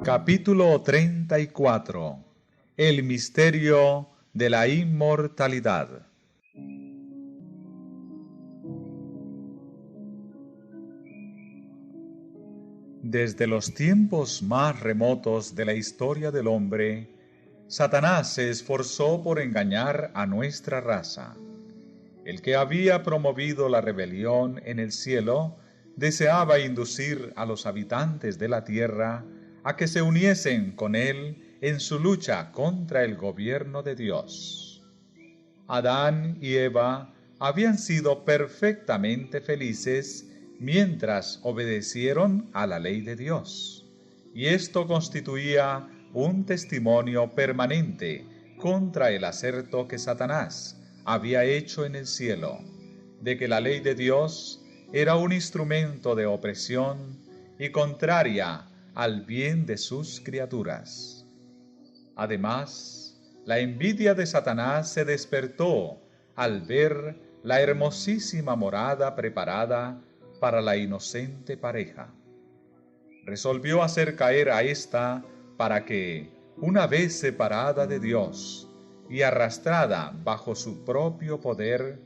Capítulo 34. El misterio de la inmortalidad. Desde los tiempos más remotos de la historia del hombre, Satanás se esforzó por engañar a nuestra raza. El que había promovido la rebelión en el cielo deseaba inducir a los habitantes de la tierra a que se uniesen con él en su lucha contra el gobierno de Dios. Adán y Eva habían sido perfectamente felices mientras obedecieron a la ley de Dios, y esto constituía un testimonio permanente contra el aserto que Satanás había hecho en el cielo, de que la ley de Dios era un instrumento de opresión y contraria al bien de sus criaturas. Además, la envidia de Satanás se despertó al ver la hermosísima morada preparada para la inocente pareja. Resolvió hacer caer a ésta para que, una vez separada de Dios y arrastrada bajo su propio poder,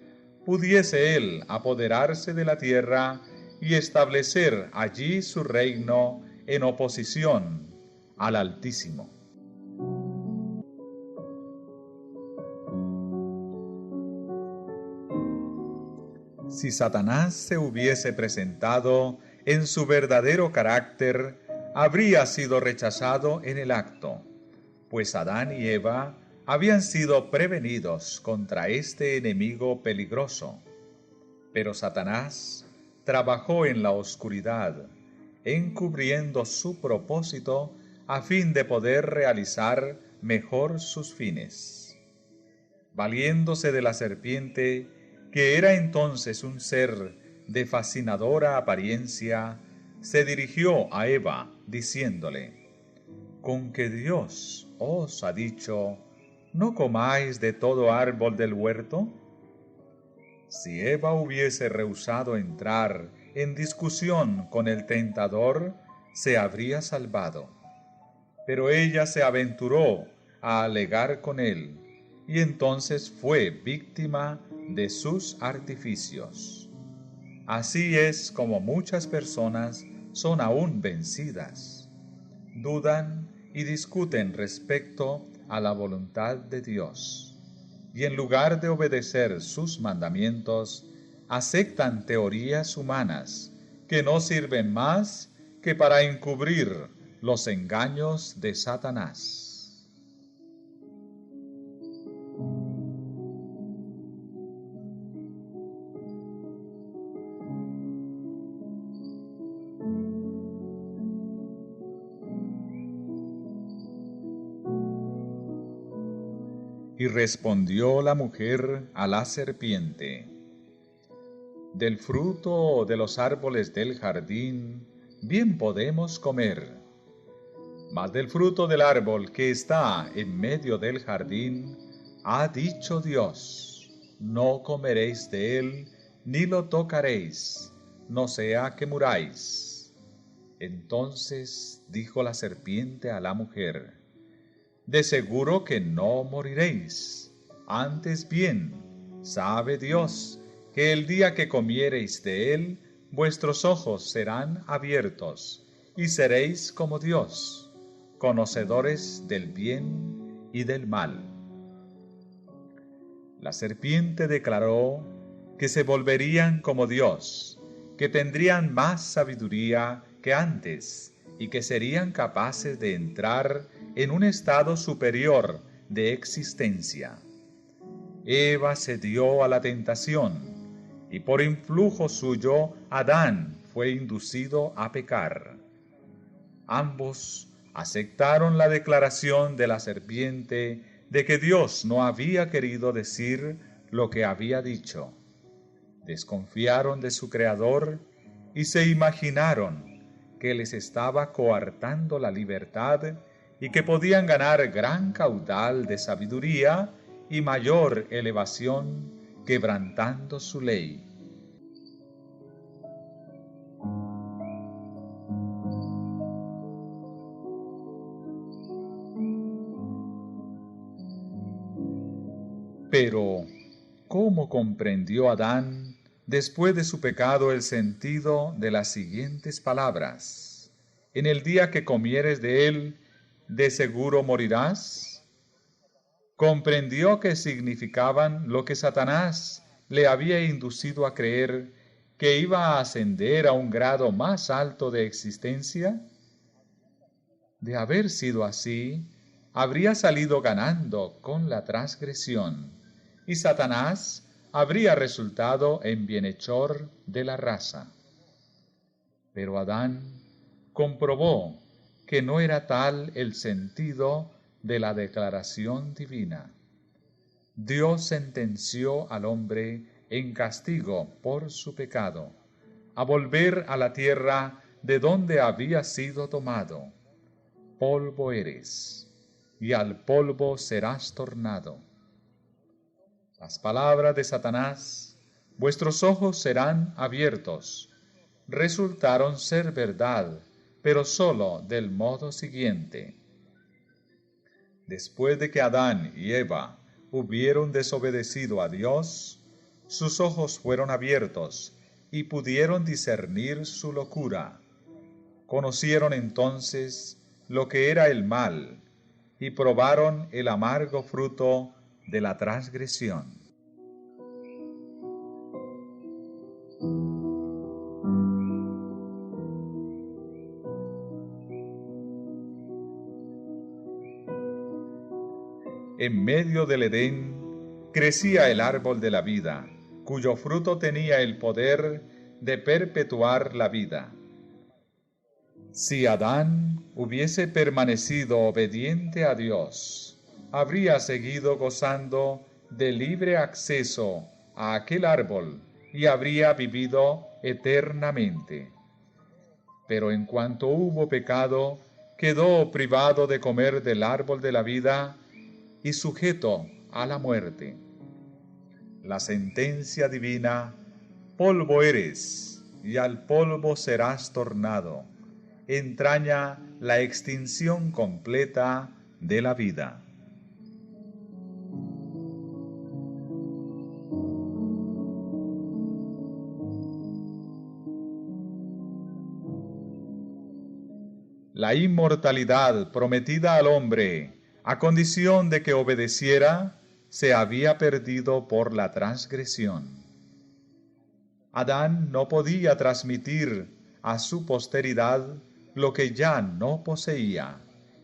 pudiese él apoderarse de la tierra y establecer allí su reino en oposición al Altísimo. Si Satanás se hubiese presentado en su verdadero carácter, habría sido rechazado en el acto, pues Adán y Eva habían sido prevenidos contra este enemigo peligroso. Pero Satanás trabajó en la oscuridad, encubriendo su propósito a fin de poder realizar mejor sus fines. Valiéndose de la serpiente, que era entonces un ser de fascinadora apariencia, se dirigió a Eva, diciéndole: «¿Con que Dios os ha dicho, no comáis de todo árbol del huerto?» Si Eva hubiese rehusado entrar en discusión con el tentador, se habría salvado. Pero ella se aventuró a alegar con él, y entonces fue víctima de sus artificios. Así es como muchas personas son aún vencidas. Dudan y discuten respecto a la voluntad de Dios, y en lugar de obedecer sus mandamientos, aceptan teorías humanas que no sirven más que para encubrir los engaños de Satanás. Y respondió la mujer a la serpiente: «Del fruto de los árboles del jardín bien podemos comer, mas del fruto del árbol que está en medio del jardín, ha dicho Dios: no comeréis de él, ni lo tocaréis, no sea que muráis». Entonces dijo la serpiente a la mujer: «De seguro que no moriréis. Antes bien, sabe Dios que el día que comiereis de él, vuestros ojos serán abiertos, y seréis como Dios, conocedores del bien y del mal». La serpiente declaró que se volverían como Dios, que tendrían más sabiduría que antes, y que serían capaces de entrar en un estado superior de existencia. Eva cedió a la tentación, y por influjo suyo Adán fue inducido a pecar. Ambos aceptaron la declaración de la serpiente de que Dios no había querido decir lo que había dicho. Desconfiaron de su Creador y se imaginaron que les estaba coartando la libertad y que podían ganar gran caudal de sabiduría y mayor elevación quebrantando su ley. Pero, ¿cómo comprendió Adán, después de su pecado, el sentido de las siguientes palabras? En el día que comieres de él, de seguro morirás. Comprendió que significaban lo que Satanás le había inducido a creer, que iba a ascender a un grado más alto de existencia. De haber sido así, habría salido ganando con la transgresión, y Satanás habría resultado en bienhechor de la raza. Pero Adán comprobó que no era tal el sentido de la declaración divina. Dios sentenció al hombre en castigo por su pecado, a volver a la tierra de donde había sido tomado. Polvo eres, y al polvo serás tornado. Las palabras de Satanás, vuestros ojos serán abiertos, resultaron ser verdad, pero sólo del modo siguiente. Después de que Adán y Eva hubieron desobedecido a Dios, sus ojos fueron abiertos y pudieron discernir su locura. Conocieron entonces lo que era el mal y probaron el amargo fruto de la transgresión. En medio del Edén crecía el árbol de la vida, cuyo fruto tenía el poder de perpetuar la vida. Si Adán hubiese permanecido obediente a Dios, habría seguido gozando de libre acceso a aquel árbol y habría vivido eternamente. Pero en cuanto hubo pecado, quedó privado de comer del árbol de la vida y sujeto a la muerte. La sentencia divina: polvo eres, y al polvo serás tornado, entraña la extinción completa de la vida. La inmortalidad prometida al hombre, a condición de que obedeciera, se había perdido por la transgresión. Adán no podía transmitir a su posteridad lo que ya no poseía,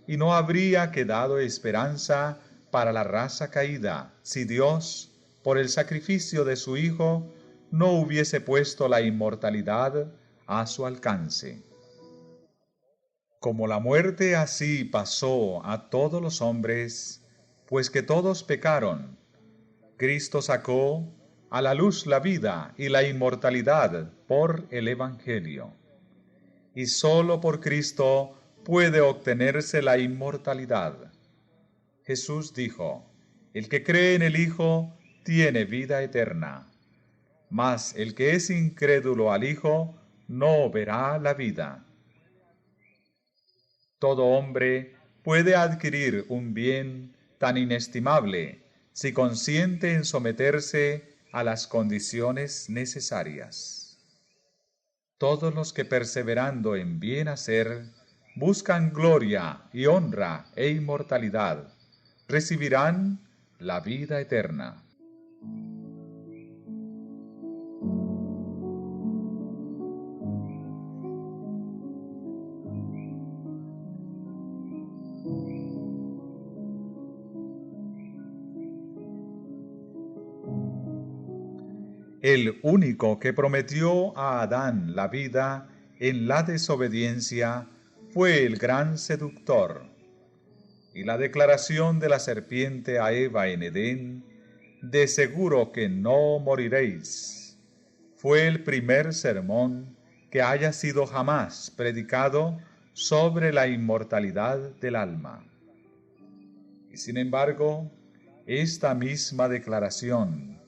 y no habría quedado esperanza para la raza caída si Dios, por el sacrificio de su Hijo, no hubiese puesto la inmortalidad a su alcance. Como la muerte así pasó a todos los hombres, pues que todos pecaron, Cristo sacó a la luz la vida y la inmortalidad por el Evangelio. Y sólo por Cristo puede obtenerse la inmortalidad. Jesús dijo: el que cree en el Hijo tiene vida eterna, mas el que es incrédulo al Hijo no verá la vida. Todo hombre puede adquirir un bien tan inestimable si consiente en someterse a las condiciones necesarias. Todos los que perseverando en bien hacer, buscan gloria y honra e inmortalidad, recibirán la vida eterna. El único que prometió a Adán la vida en la desobediencia fue el gran seductor. Y la declaración de la serpiente a Eva en Edén, de seguro que no moriréis, fue el primer sermón que haya sido jamás predicado sobre la inmortalidad del alma. Y sin embargo, esta misma declaración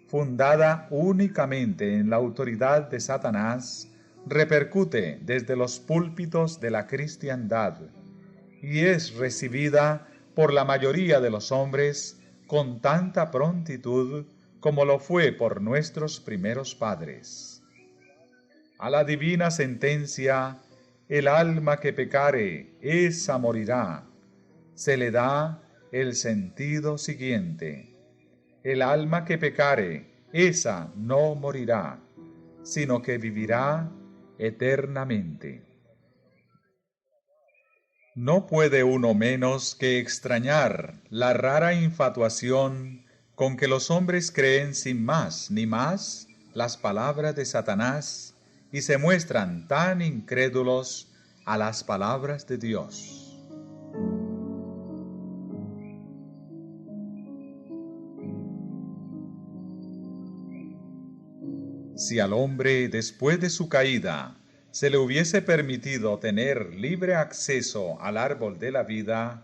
fundada únicamente en la autoridad de Satanás, repercute desde los púlpitos de la cristiandad y es recibida por la mayoría de los hombres con tanta prontitud como lo fue por nuestros primeros padres. A la divina sentencia, el alma que pecare, esa morirá, se le da el sentido siguiente: el alma que pecare, esa no morirá, sino que vivirá eternamente. No puede uno menos que extrañar la rara infatuación con que los hombres creen sin más ni más las palabras de Satanás y se muestran tan incrédulos a las palabras de Dios. Si al hombre, después de su caída, se le hubiese permitido tener libre acceso al árbol de la vida,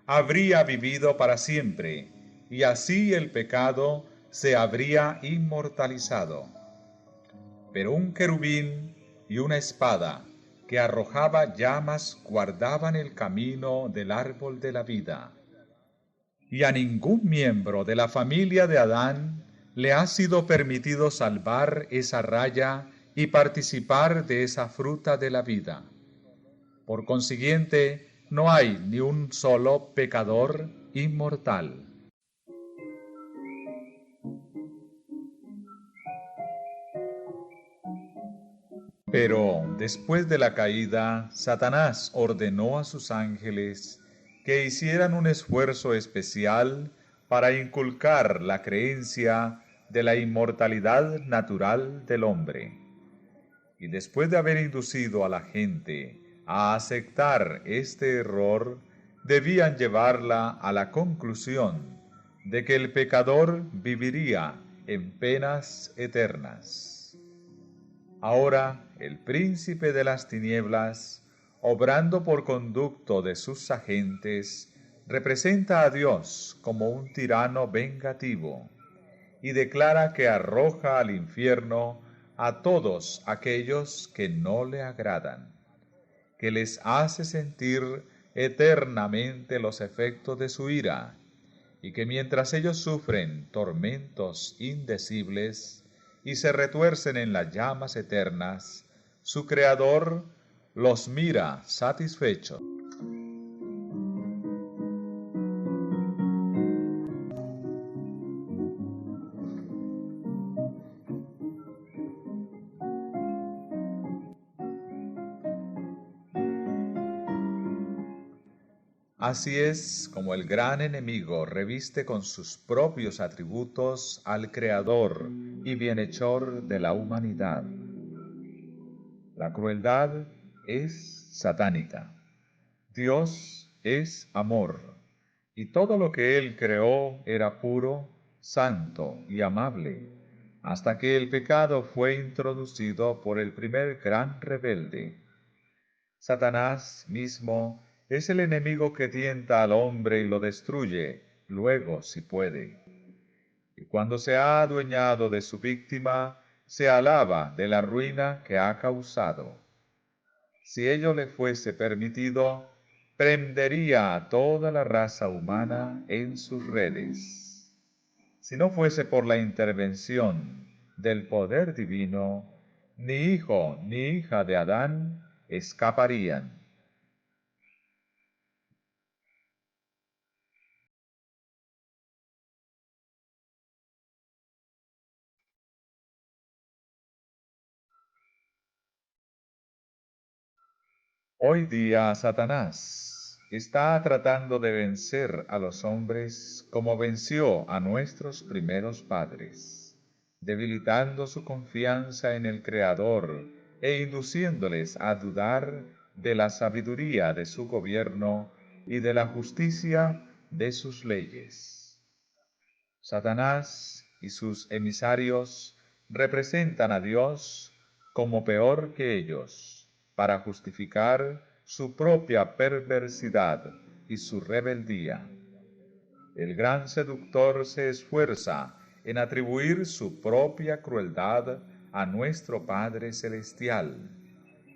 habría vivido para siempre, y así el pecado se habría inmortalizado. Pero un querubín y una espada que arrojaba llamas guardaban el camino del árbol de la vida. Y a ningún miembro de la familia de Adán le ha sido permitido salvar esa raya y participar de esa fruta de la vida. Por consiguiente, no hay ni un solo pecador inmortal. Pero después de la caída, Satanás ordenó a sus ángeles que hicieran un esfuerzo especial para inculcar la creencia de la inmortalidad natural del hombre. Y después de haber inducido a la gente a aceptar este error, debían llevarla a la conclusión de que el pecador viviría en penas eternas. Ahora el príncipe de las tinieblas, obrando por conducto de sus agentes, representa a Dios como un tirano vengativo y declara que arroja al infierno a todos aquellos que no le agradan, que les hace sentir eternamente los efectos de su ira, y que mientras ellos sufren tormentos indecibles y se retuercen en las llamas eternas, su Creador los mira satisfecho. Así es como el gran enemigo reviste con sus propios atributos al Creador y bienhechor de la humanidad. La crueldad es satánica. Dios es amor, y todo lo que Él creó era puro, santo y amable, hasta que el pecado fue introducido por el primer gran rebelde. Satanás mismo es el enemigo que tienta al hombre y lo destruye, luego si puede. Y cuando se ha adueñado de su víctima, se alaba de la ruina que ha causado. Si ello le fuese permitido, prendería a toda la raza humana en sus redes. Si no fuese por la intervención del poder divino, ni hijo ni hija de Adán escaparían. Hoy día Satanás está tratando de vencer a los hombres como venció a nuestros primeros padres, debilitando su confianza en el Creador e induciéndoles a dudar de la sabiduría de su gobierno y de la justicia de sus leyes. Satanás y sus emisarios representan a Dios como peor que ellos, para justificar su propia perversidad y su rebeldía. El gran seductor se esfuerza en atribuir su propia crueldad a nuestro Padre Celestial,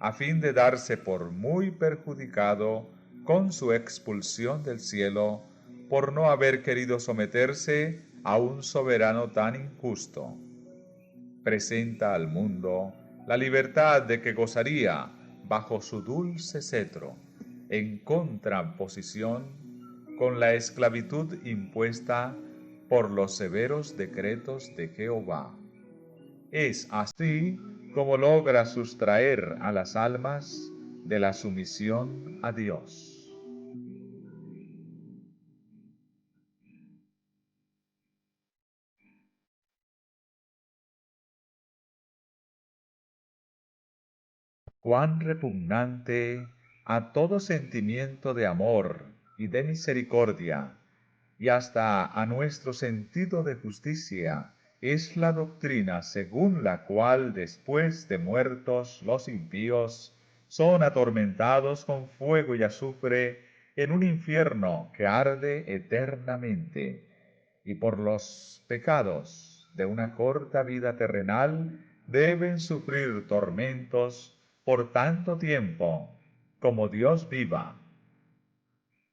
a fin de darse por muy perjudicado con su expulsión del cielo por no haber querido someterse a un soberano tan injusto. Presenta al mundo la libertad de que gozaría bajo su dulce cetro, en contraposición con la esclavitud impuesta por los severos decretos de Jehová. Es así como logra sustraer a las almas de la sumisión a Dios. Cuán repugnante a todo sentimiento de amor y de misericordia, y hasta a nuestro sentido de justicia, es la doctrina según la cual después de muertos los impíos son atormentados con fuego y azufre en un infierno que arde eternamente, y por los pecados de una corta vida terrenal deben sufrir tormentos por tanto tiempo como Dios viva.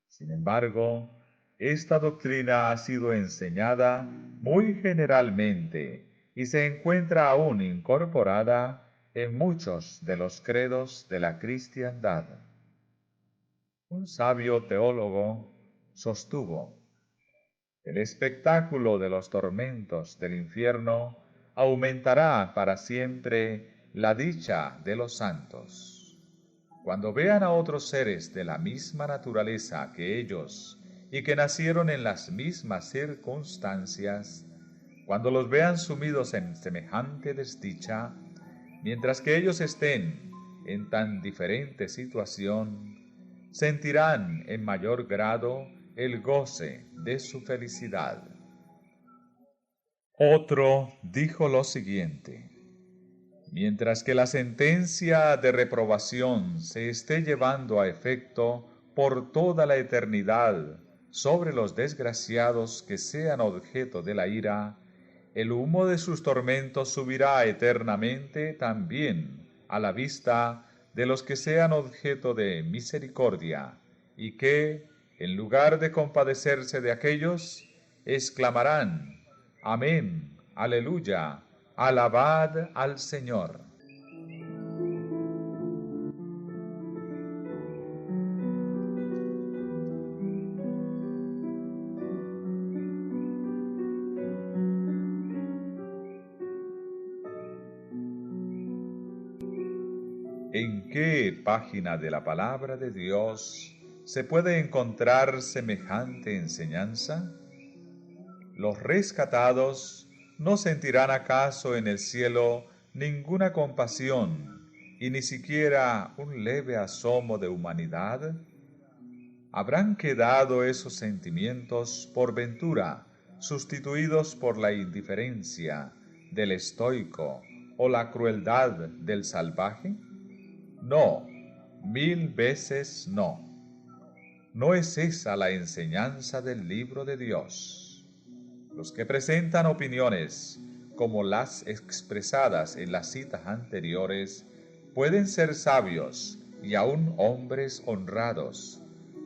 Sin embargo, esta doctrina ha sido enseñada muy generalmente y se encuentra aún incorporada en muchos de los credos de la cristiandad. Un sabio teólogo sostuvo: el espectáculo de los tormentos del infierno aumentará para siempre la dicha de los santos. Cuando vean a otros seres de la misma naturaleza que ellos y que nacieron en las mismas circunstancias, cuando los vean sumidos en semejante desdicha, mientras que ellos estén en tan diferente situación, sentirán en mayor grado el goce de su felicidad. Otro dijo lo siguiente: mientras que la sentencia de reprobación se esté llevando a efecto por toda la eternidad sobre los desgraciados que sean objeto de la ira, el humo de sus tormentos subirá eternamente también a la vista de los que sean objeto de misericordia, y que, en lugar de compadecerse de aquellos, exclamarán: Amén, aleluya, alabad al Señor. ¿En qué página de la palabra de Dios se puede encontrar semejante enseñanza? ¿Los rescatados no sentirán acaso en el cielo ninguna compasión y ni siquiera un leve asomo de humanidad? ¿Habrán quedado esos sentimientos por ventura sustituidos por la indiferencia del estoico o la crueldad del salvaje? No, 1000 veces no. No es esa la enseñanza del libro de Dios. Los que presentan opiniones como las expresadas en las citas anteriores pueden ser sabios y aún hombres honrados,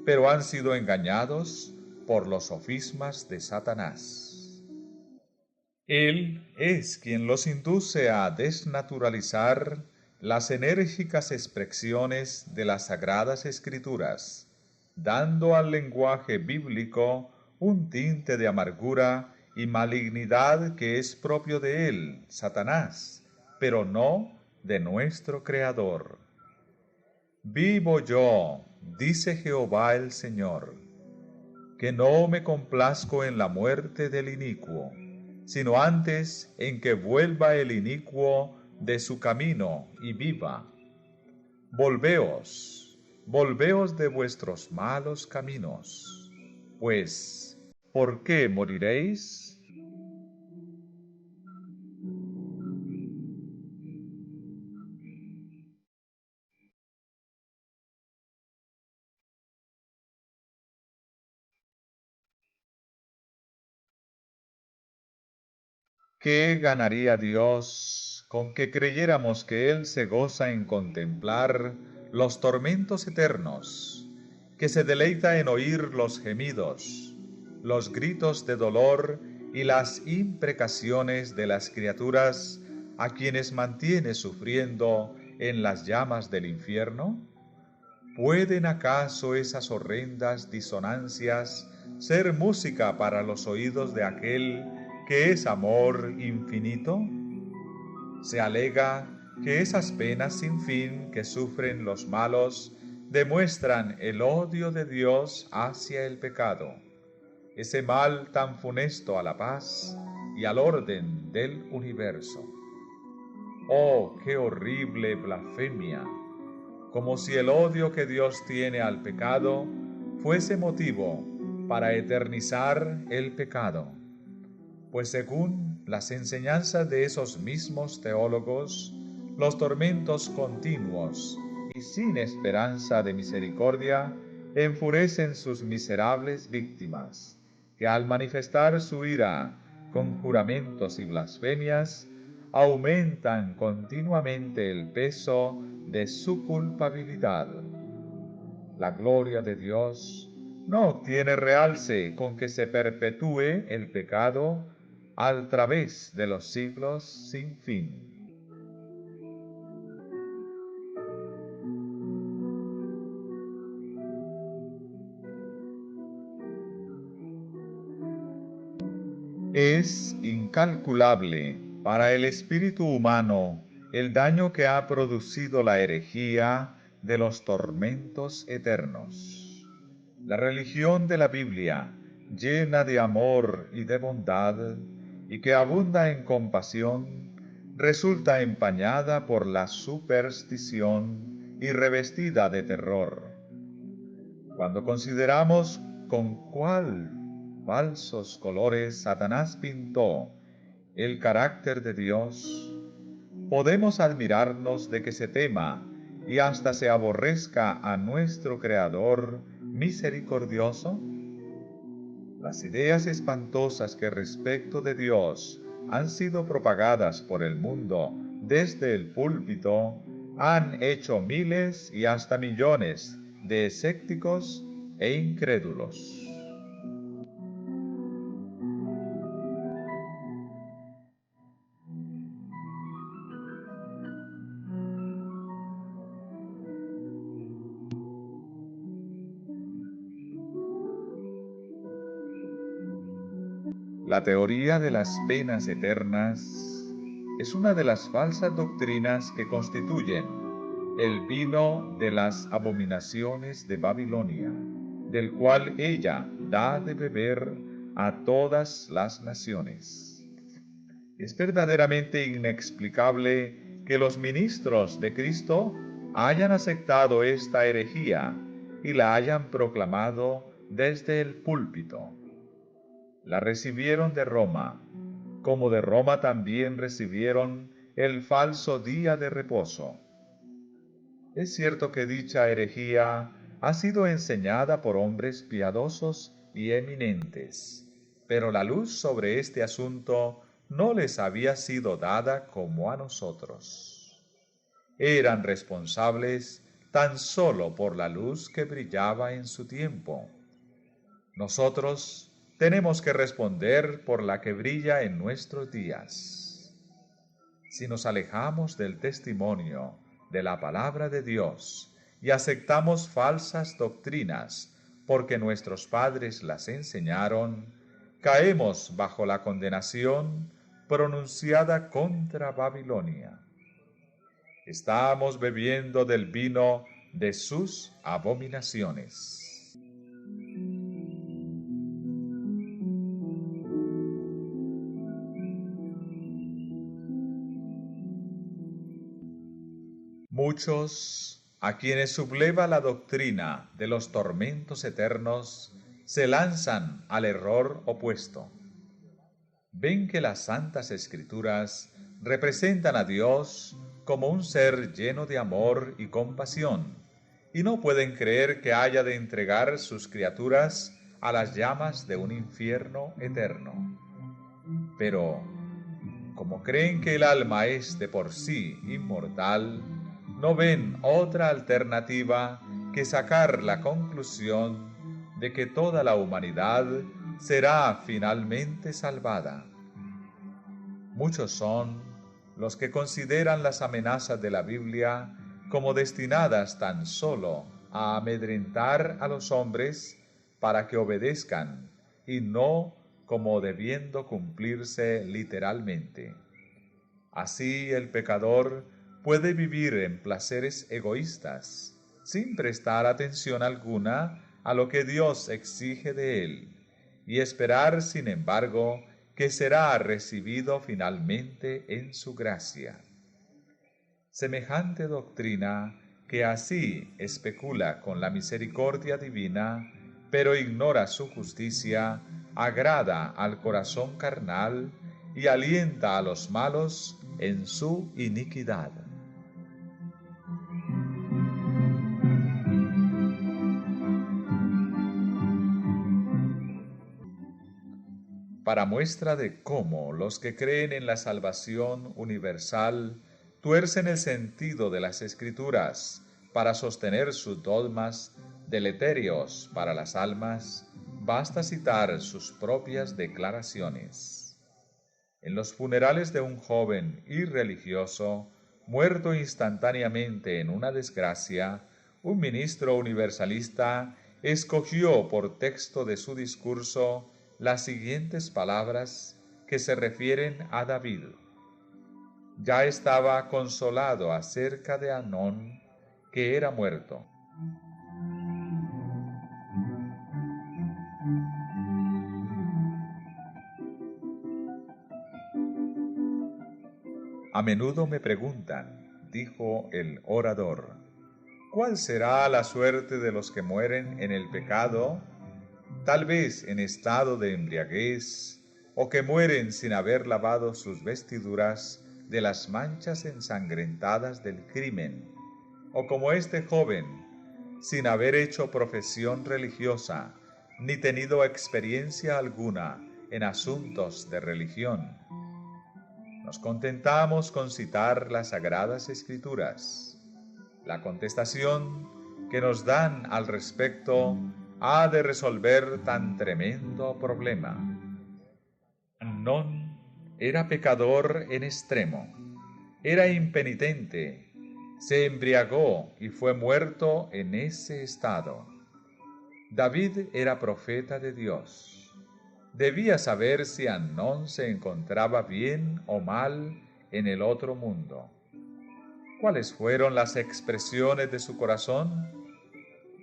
pero han sido engañados por los sofismas de Satanás. Él es quien los induce a desnaturalizar las enérgicas expresiones de las Sagradas Escrituras, dando al lenguaje bíblico un tinte de amargura y malignidad que es propio de él, Satanás, pero no de nuestro Creador. Vivo yo, dice Jehová el Señor, que no me complazco en la muerte del inicuo, sino antes en que vuelva el inicuo de su camino y viva. Volveos, volveos de vuestros malos caminos, pues, ¿por qué moriréis? ¿Qué ganaría Dios con que creyéramos que Él se goza en contemplar los tormentos eternos, que se deleita en oír los gemidos, los gritos de dolor y las imprecaciones de las criaturas a quienes mantiene sufriendo en las llamas del infierno? ¿Pueden acaso esas horrendas disonancias ser música para los oídos de aquel que es amor infinito? Se alega que esas penas sin fin que sufren los malos demuestran el odio de Dios hacia el pecado, ese mal tan funesto a la paz y al orden del universo. ¡Oh, qué horrible blasfemia! Como si el odio que Dios tiene al pecado fuese motivo para eternizar el pecado. Pues según las enseñanzas de esos mismos teólogos, los tormentos continuos y sin esperanza de misericordia enfurecen sus miserables víctimas, que al manifestar su ira con juramentos y blasfemias, aumentan continuamente el peso de su culpabilidad. La gloria de Dios no obtiene realce con que se perpetúe el pecado al través de los siglos sin fin. Es incalculable para el espíritu humano el daño que ha producido la herejía de los tormentos eternos. La religión de la Biblia, llena de amor y de bondad, y que abunda en compasión, resulta empañada por la superstición y revestida de terror. Cuando consideramos con cuál falsos colores Satanás pintó el carácter de Dios, podemos admirarnos de que se tema y hasta se aborrezca a nuestro Creador misericordioso. Las ideas espantosas que respecto de Dios han sido propagadas por el mundo desde el púlpito han hecho miles y hasta millones de escépticos e incrédulos. La teoría de las penas eternas es una de las falsas doctrinas que constituyen el vino de las abominaciones de Babilonia, del cual ella da de beber a todas las naciones. Es verdaderamente inexplicable que los ministros de Cristo hayan aceptado esta herejía y la hayan proclamado desde el púlpito. La recibieron de Roma, como de Roma también recibieron el falso día de reposo. Es cierto que dicha herejía ha sido enseñada por hombres piadosos y eminentes, pero la luz sobre este asunto no les había sido dada como a nosotros. Eran responsables tan solo por la luz que brillaba en su tiempo. Nosotros tenemos que responder por la que brilla en nuestros días. Si nos alejamos del testimonio de la palabra de Dios y aceptamos falsas doctrinas porque nuestros padres las enseñaron, caemos bajo la condenación pronunciada contra Babilonia. Estamos bebiendo del vino de sus abominaciones. Muchos, a quienes subleva la doctrina de los tormentos eternos, se lanzan al error opuesto. Ven que las santas escrituras representan a Dios como un ser lleno de amor y compasión, y no pueden creer que haya de entregar sus criaturas a las llamas de un infierno eterno. Pero, Como creen que el alma es de por sí inmortal, no ven otra alternativa que sacar la conclusión de que toda la humanidad será finalmente salvada. Muchos son los que consideran las amenazas de la Biblia como destinadas tan solo a amedrentar a los hombres para que obedezcan y no como debiendo cumplirse literalmente. Así el pecador puede vivir en placeres egoístas, sin prestar atención alguna a lo que Dios exige de él, y esperar, sin embargo, que será recibido finalmente en su gracia. Semejante doctrina, que así especula con la misericordia divina, pero ignora su justicia, agrada al corazón carnal y alienta a los malos en su iniquidad. Para muestra de cómo los que creen en la salvación universal tuercen el sentido de las Escrituras para sostener sus dogmas deleterios para las almas, basta citar sus propias declaraciones. En los funerales de un joven irreligioso, muerto instantáneamente en una desgracia, un ministro universalista escogió por texto de su discurso las siguientes palabras que se refieren a David. Ya estaba consolado acerca de Amnón, que era muerto. A menudo me preguntan, dijo el orador, ¿cuál será la suerte de los que mueren en el pecado? Tal vez en estado de embriaguez, o que mueren sin haber lavado sus vestiduras de las manchas ensangrentadas del crimen, o como este joven, sin haber hecho profesión religiosa, ni tenido experiencia alguna en asuntos de religión. Nos contentamos con citar las Sagradas Escrituras. La contestación que nos dan al respecto ha de resolver tan tremendo problema. Amnón era pecador en extremo, era impenitente, se embriagó y fue muerto en ese estado. David era profeta de Dios. Debía saber si Amnón se encontraba bien o mal en el otro mundo. ¿Cuáles fueron las expresiones de su corazón?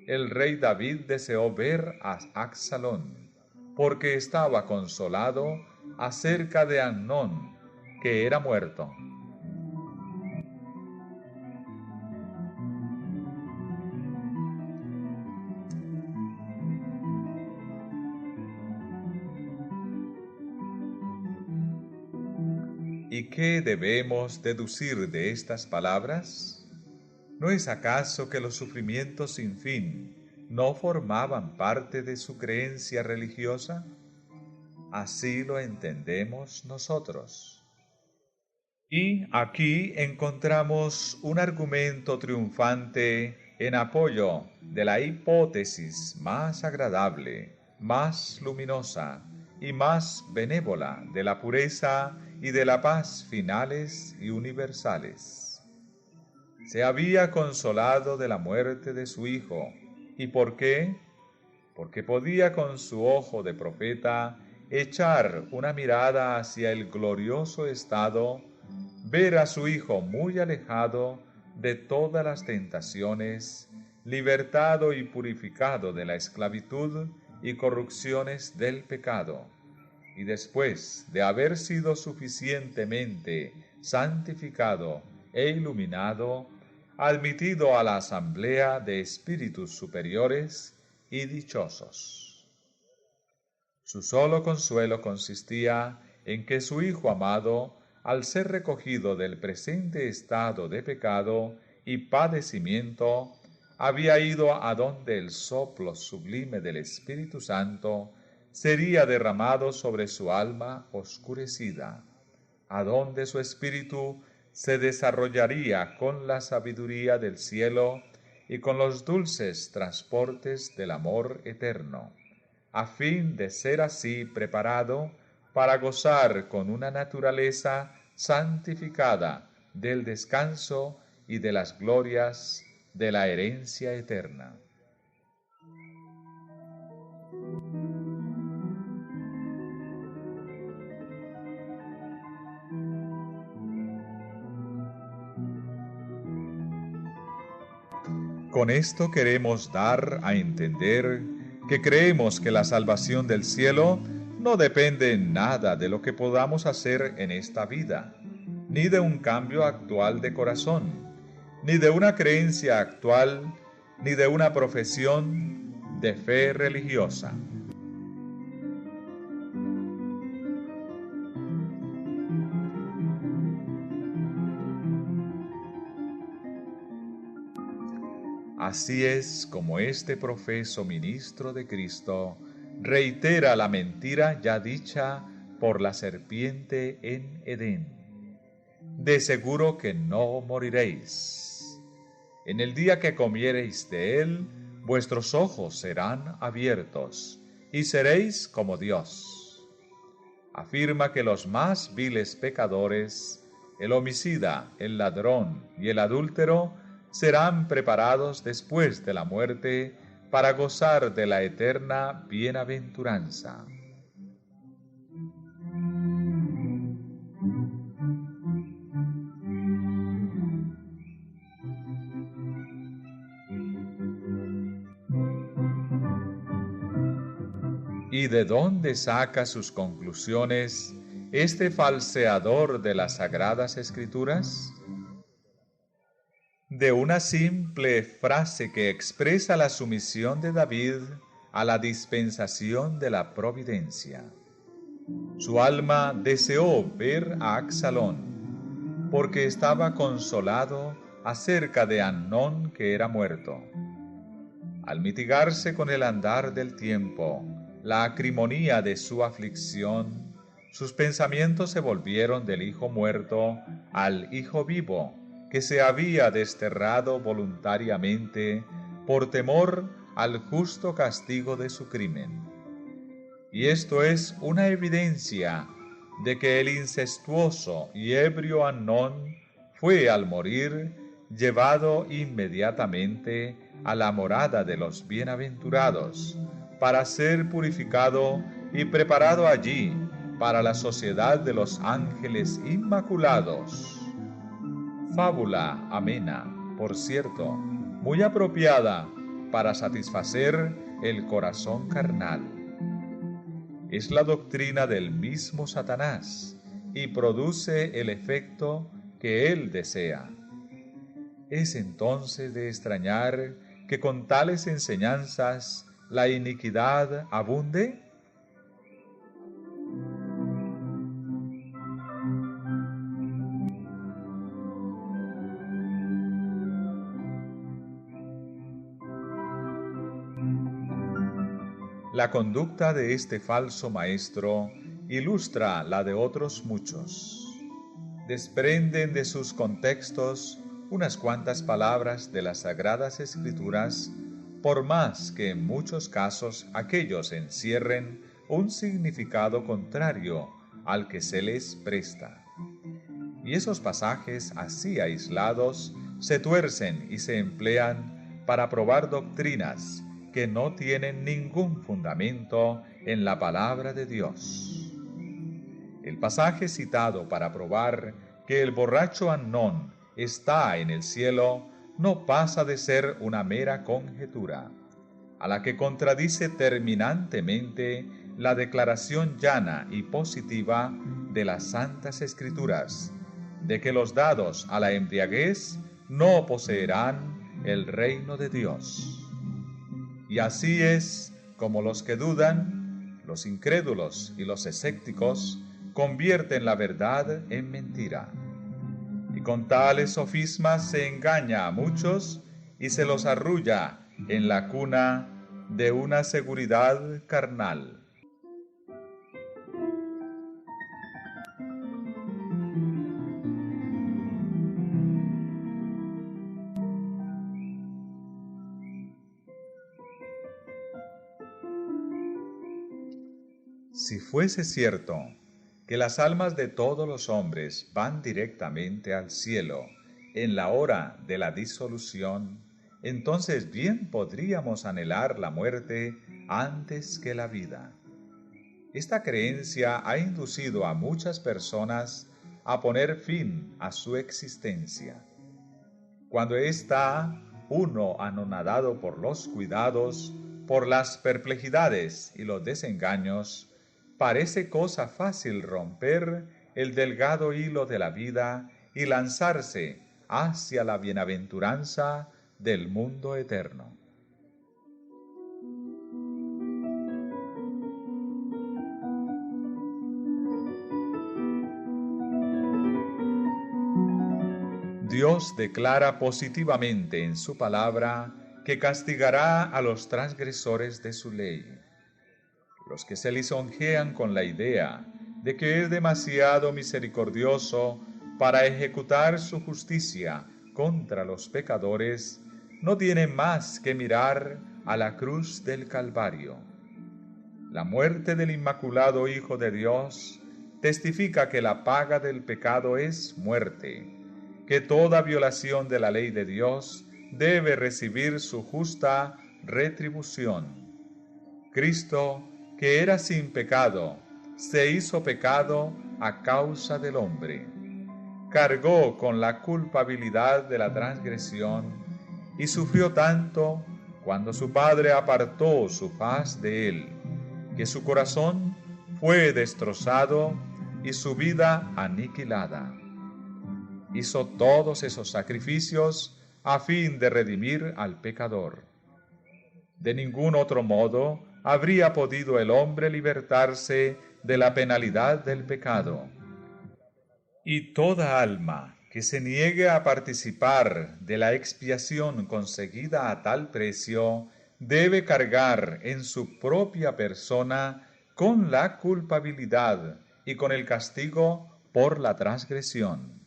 El rey David deseó ver a Absalón, porque estaba consolado acerca de Amnón, que era muerto. ¿Y qué debemos deducir de estas palabras? ¿No es acaso que los sufrimientos sin fin no formaban parte de su creencia religiosa? Así lo entendemos nosotros. Y aquí encontramos un argumento triunfante en apoyo de la hipótesis más agradable, más luminosa y más benévola de la pureza y de la paz finales y universales. Se había consolado de la muerte de su hijo. ¿Y por qué? Porque podía con su ojo de profeta echar una mirada hacia el glorioso estado, ver a su hijo muy alejado de todas las tentaciones, libertado y purificado de la esclavitud y corrupciones del pecado, y después de haber sido suficientemente santificado e iluminado, admitido a la asamblea de espíritus superiores y dichosos. Su solo consuelo consistía en que su Hijo amado, al ser recogido del presente estado de pecado y padecimiento, había ido a donde el soplo sublime del Espíritu Santo sería derramado sobre su alma oscurecida, adonde su espíritu se desarrollaría con la sabiduría del cielo y con los dulces transportes del amor eterno, a fin de ser así preparado para gozar con una naturaleza santificada del descanso y de las glorias de la herencia eterna. Con esto queremos dar a entender que creemos que la salvación del cielo no depende en nada de lo que podamos hacer en esta vida, ni de un cambio actual de corazón, ni de una creencia actual, ni de una profesión de fe religiosa. Así es como este profeso ministro de Cristo reitera la mentira ya dicha por la serpiente en Edén. De seguro que no moriréis. En el día que comiereis de él, vuestros ojos serán abiertos, y seréis como Dios. Afirma que los más viles pecadores, el homicida, el ladrón y el adúltero, serán preparados después de la muerte para gozar de la eterna bienaventuranza. ¿Y de dónde saca sus conclusiones este falseador de las Sagradas Escrituras? De una simple frase que expresa la sumisión de David a la dispensación de la providencia. Su alma deseó ver a Absalón, porque estaba consolado acerca de Amnón que era muerto. Al mitigarse con el andar del tiempo la acrimonía de su aflicción, sus pensamientos se volvieron del hijo muerto al hijo vivo, que se había desterrado voluntariamente por temor al justo castigo de su crimen. Y esto es una evidencia de que el incestuoso y ebrio Amnón fue al morir llevado inmediatamente a la morada de los bienaventurados, para ser purificado y preparado allí para la sociedad de los ángeles inmaculados. Fábula amena, por cierto, muy apropiada para satisfacer el corazón carnal. Es la doctrina del mismo Satanás y produce el efecto que él desea. ¿Es entonces de extrañar que con tales enseñanzas la iniquidad abunde? La conducta de este falso maestro ilustra la de otros muchos. Desprenden de sus contextos unas cuantas palabras de las Sagradas Escrituras, por más que en muchos casos aquellos encierren un significado contrario al que se les presta. Y esos pasajes así aislados se tuercen y se emplean para probar doctrinas que no tienen ningún fundamento en la palabra de Dios. El pasaje citado para probar que el borracho Amnón está en el cielo no pasa de ser una mera conjetura, a la que contradice terminantemente la declaración llana y positiva de las Santas Escrituras, de que los dados a la embriaguez no poseerán el reino de Dios. Y así es como los que dudan, los incrédulos y los escépticos, convierten la verdad en mentira. Y con tales sofismas se engaña a muchos y se los arrulla en la cuna de una seguridad carnal. Si fuese cierto que las almas de todos los hombres van directamente al cielo en la hora de la disolución, entonces bien podríamos anhelar la muerte antes que la vida. Esta creencia ha inducido a muchas personas a poner fin a su existencia. Cuando está uno anonadado por los cuidados, por las perplejidades y los desengaños, parece cosa fácil romper el delgado hilo de la vida y lanzarse hacia la bienaventuranza del mundo eterno. Dios declara positivamente en su palabra que castigará a los transgresores de su ley. Los que se lisonjean con la idea de que es demasiado misericordioso para ejecutar su justicia contra los pecadores, no tienen más que mirar a la cruz del Calvario. La muerte del Inmaculado Hijo de Dios testifica que la paga del pecado es muerte, que toda violación de la ley de Dios debe recibir su justa retribución. Cristo, que era sin pecado, se hizo pecado a causa del hombre. Cargó con la culpabilidad de la transgresión y sufrió tanto cuando su Padre apartó su faz de él, que su corazón fue destrozado y su vida aniquilada. Hizo todos esos sacrificios a fin de redimir al pecador. De ningún otro modo habría podido el hombre libertarse de la penalidad del pecado. Y toda alma que se niegue a participar de la expiación conseguida a tal precio, debe cargar en su propia persona con la culpabilidad y con el castigo por la transgresión.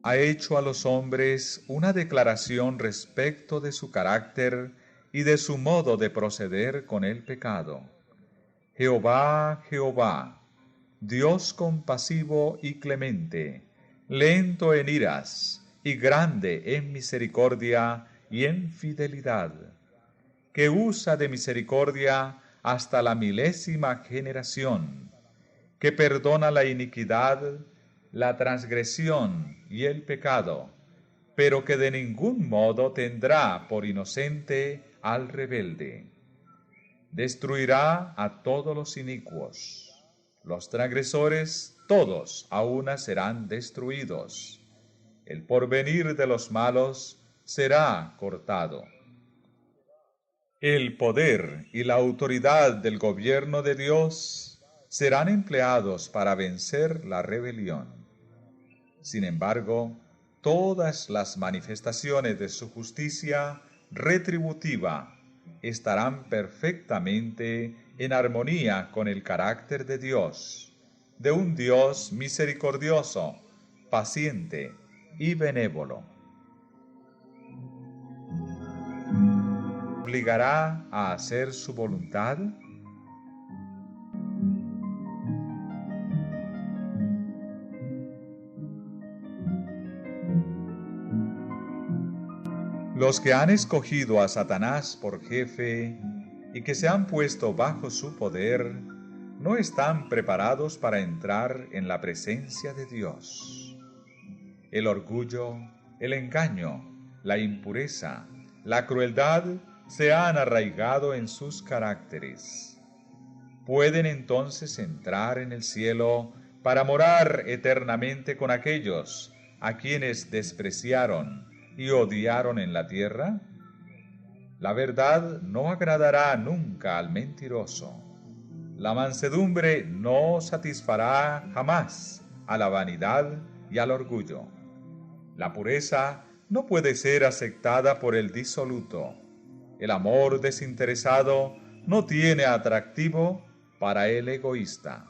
Ha hecho a los hombres una declaración respecto de su carácter y de su modo de proceder con el pecado. Jehová, Jehová, Dios compasivo y clemente, lento en iras y grande en misericordia y en fidelidad, que usa de misericordia hasta la 1000ª generación, que perdona la iniquidad, la transgresión y el pecado, pero que de ningún modo tendrá por inocente al rebelde. Destruirá a todos los inicuos. Los transgresores todos a una serán destruidos. El porvenir de los malos será cortado. El poder y la autoridad del gobierno de Dios serán empleados para vencer la rebelión. Sin embargo, todas las manifestaciones de su justicia retributiva estarán perfectamente en armonía con el carácter de Dios, de un Dios misericordioso, paciente y benévolo. ¿Obligará a hacer su voluntad? Los que han escogido a Satanás por jefe y que se han puesto bajo su poder, no están preparados para entrar en la presencia de Dios. El orgullo, el engaño, la impureza, la crueldad se han arraigado en sus caracteres. Pueden entonces entrar en el cielo para morar eternamente con aquellos a quienes despreciaron y odiaron en la tierra. La verdad no agradará nunca al mentiroso. La mansedumbre no satisfará jamás a la vanidad y al orgullo. La pureza no puede ser aceptada por el disoluto. El amor desinteresado no tiene atractivo para el egoísta.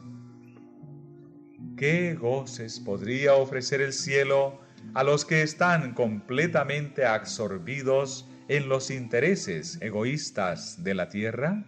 ¿Qué goces podría ofrecer el cielo a los que están completamente absorbidos en los intereses egoístas de la tierra?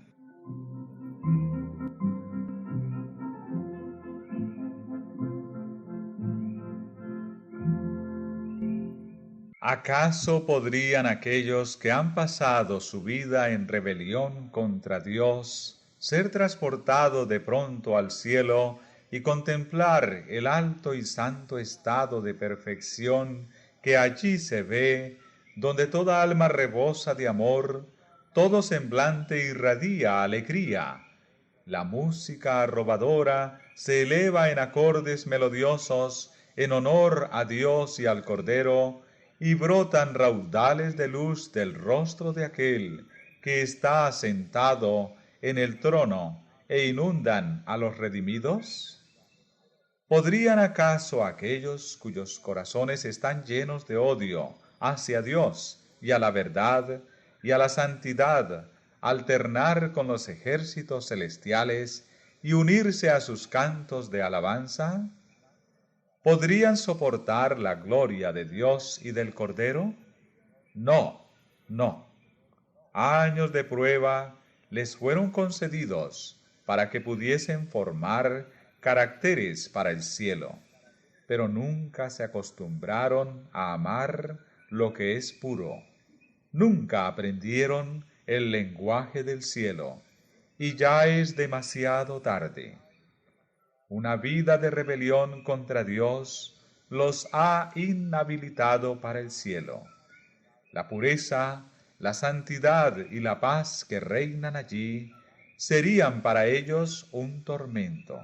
¿Acaso podrían aquellos que han pasado su vida en rebelión contra Dios ser transportados de pronto al cielo y contemplar el alto y santo estado de perfección que allí se ve, donde toda alma rebosa de amor, todo semblante irradia alegría? La música arrobadora se eleva en acordes melodiosos en honor a Dios y al Cordero, y brotan raudales de luz del rostro de aquel que está sentado en el trono e inundan a los redimidos? ¿Podrían acaso aquellos cuyos corazones están llenos de odio hacia Dios y a la verdad y a la santidad alternar con los ejércitos celestiales y unirse a sus cantos de alabanza? ¿Podrían soportar la gloria de Dios y del Cordero? No, no. Años de prueba les fueron concedidos para que pudiesen formar caracteres para el cielo, pero nunca se acostumbraron a amar lo que es puro, nunca aprendieron el lenguaje del cielo, y ya es demasiado tarde. Una vida de rebelión contra Dios los ha inhabilitado para el cielo. La pureza, la santidad y la paz que reinan allí serían para ellos un tormento.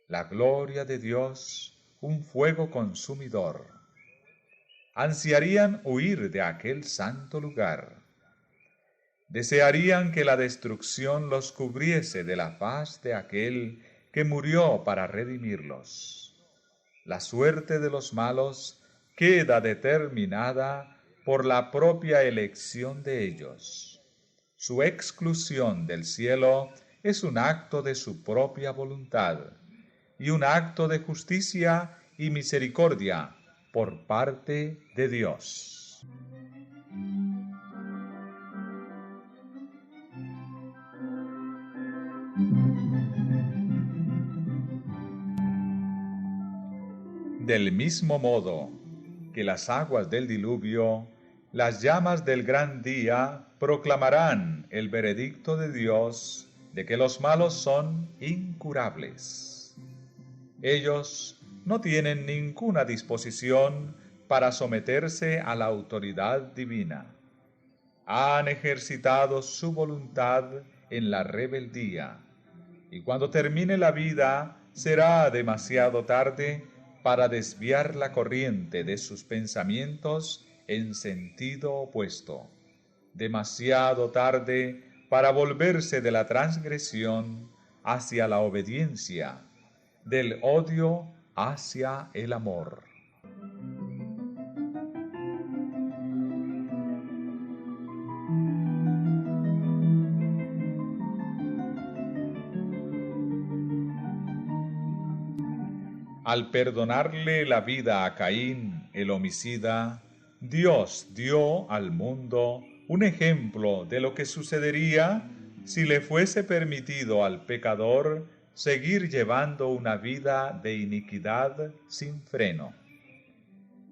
La gloria de Dios, un fuego consumidor. Ansiarían huir de aquel santo lugar. Desearían que la destrucción los cubriese de la faz de aquel que murió para redimirlos. La suerte de los malos queda determinada por la propia elección de ellos. Su exclusión del cielo es un acto de su propia voluntad y un acto de justicia y misericordia por parte de Dios. Del mismo modo que las aguas del diluvio, las llamas del gran día proclamarán el veredicto de Dios de que los malos son incurables. Ellos no tienen ninguna disposición para someterse a la autoridad divina. Han ejercitado su voluntad en la rebeldía, y cuando termine la vida será demasiado tarde para desviar la corriente de sus pensamientos en sentido opuesto, demasiado tarde para volverse de la transgresión hacia la obediencia, del odio hacia el amor. Al perdonarle la vida a Caín, el homicida, Dios dio al mundo un ejemplo de lo que sucedería si le fuese permitido al pecador seguir llevando una vida de iniquidad sin freno.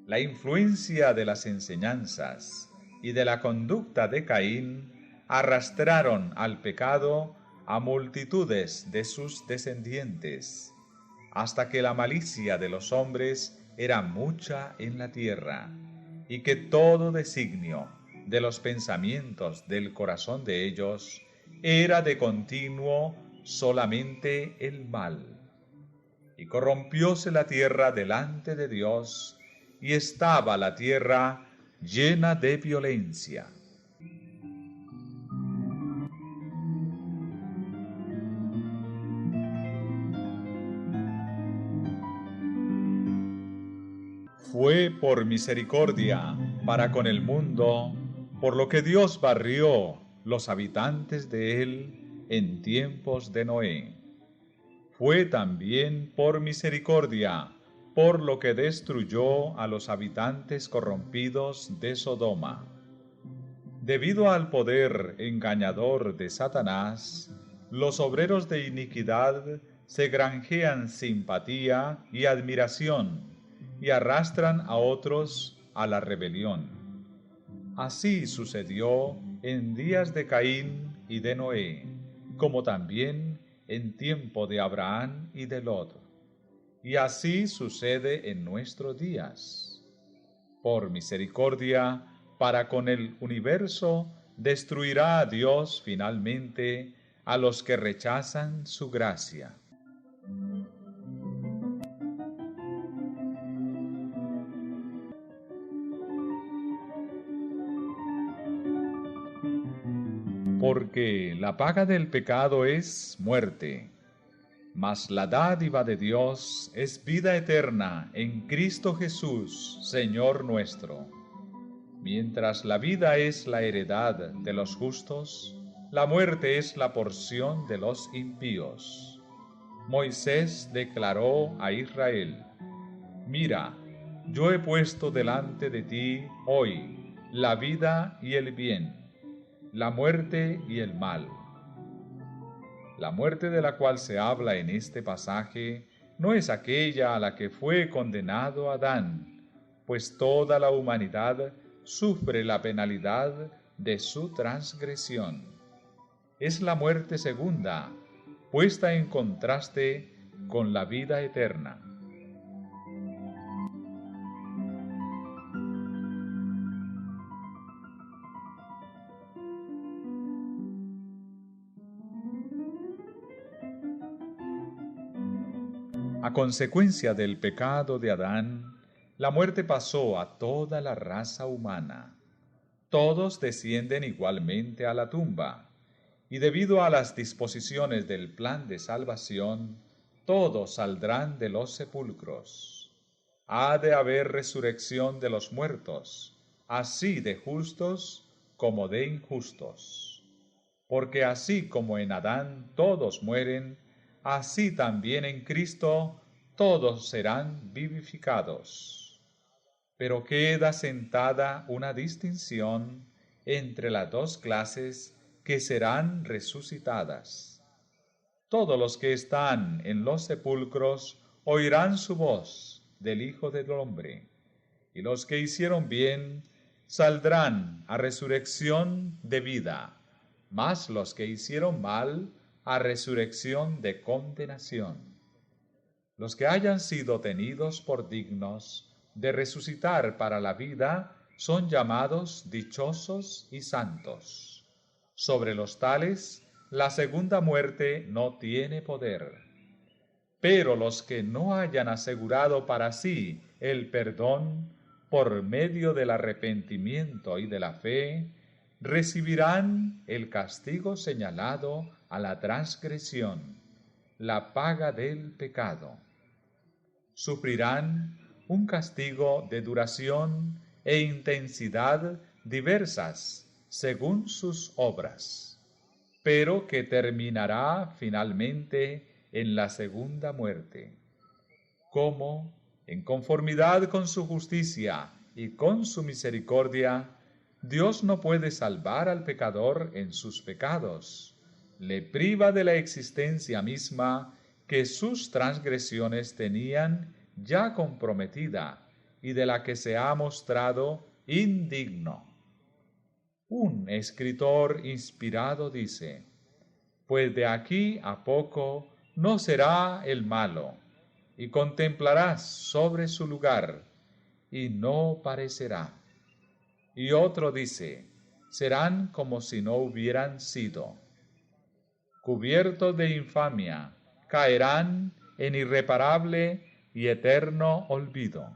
La influencia de las enseñanzas y de la conducta de Caín arrastraron al pecado a multitudes de sus descendientes, hasta que la malicia de los hombres era mucha en la tierra, y que todo designio de los pensamientos del corazón de ellos era de continuo solamente el mal. Y corrompióse la tierra delante de Dios, y estaba la tierra llena de violencia. Fue por misericordia para con el mundo, por lo que Dios barrió los habitantes de él en tiempos de Noé. Fue también por misericordia, por lo que destruyó a los habitantes corrompidos de Sodoma. Debido al poder engañador de Satanás, los obreros de iniquidad se granjean simpatía y admiración, y arrastran a otros a la rebelión. Así sucedió en días de Caín y de Noé, como también en tiempo de Abraham y de Lot. Y así sucede en nuestros días. Por misericordia, para con el universo, destruirá a Dios finalmente a los que rechazan su gracia. Porque la paga del pecado es muerte, mas la dádiva de Dios es vida eterna en Cristo Jesús, Señor nuestro. Mientras la vida es la heredad de los justos, la muerte es la porción de los impíos. Moisés declaró a Israel: Mira, yo he puesto delante de ti hoy la vida y el bien, la muerte y el mal. La muerte de la cual se habla en este pasaje no es aquella a la que fue condenado Adán, pues toda la humanidad sufre la penalidad de su transgresión. Es la muerte segunda, puesta en contraste con la vida eterna. A consecuencia del pecado de Adán, la muerte pasó a toda la raza humana. Todos descienden igualmente a la tumba, y debido a las disposiciones del plan de salvación, todos saldrán de los sepulcros. Ha de haber resurrección de los muertos, así de justos como de injustos. Porque así como en Adán todos mueren, así también en Cristo todos serán vivificados. Pero queda sentada una distinción entre las dos clases que serán resucitadas. Todos los que están en los sepulcros oirán su voz del Hijo del Hombre, y los que hicieron bien saldrán a resurrección de vida, mas los que hicieron mal a resurrección de condenación. Los que hayan sido tenidos por dignos de resucitar para la vida son llamados dichosos y santos. Sobre los tales, la segunda muerte no tiene poder. Pero los que no hayan asegurado para sí el perdón por medio del arrepentimiento y de la fe, recibirán el castigo señalado a la transgresión, la paga del pecado. Sufrirán un castigo de duración e intensidad diversas según sus obras, pero que terminará finalmente en la segunda muerte. Como, en conformidad con su justicia y con su misericordia, Dios no puede salvar al pecador en sus pecados, le priva de la existencia misma que sus transgresiones tenían ya comprometida y de la que se ha mostrado indigno. Un escritor inspirado dice: Pues de aquí a poco no será el malo, y contemplarás sobre su lugar, y no parecerá. Y otro dice: serán como si no hubieran sido. Cubiertos de infamia, caerán en irreparable y eterno olvido.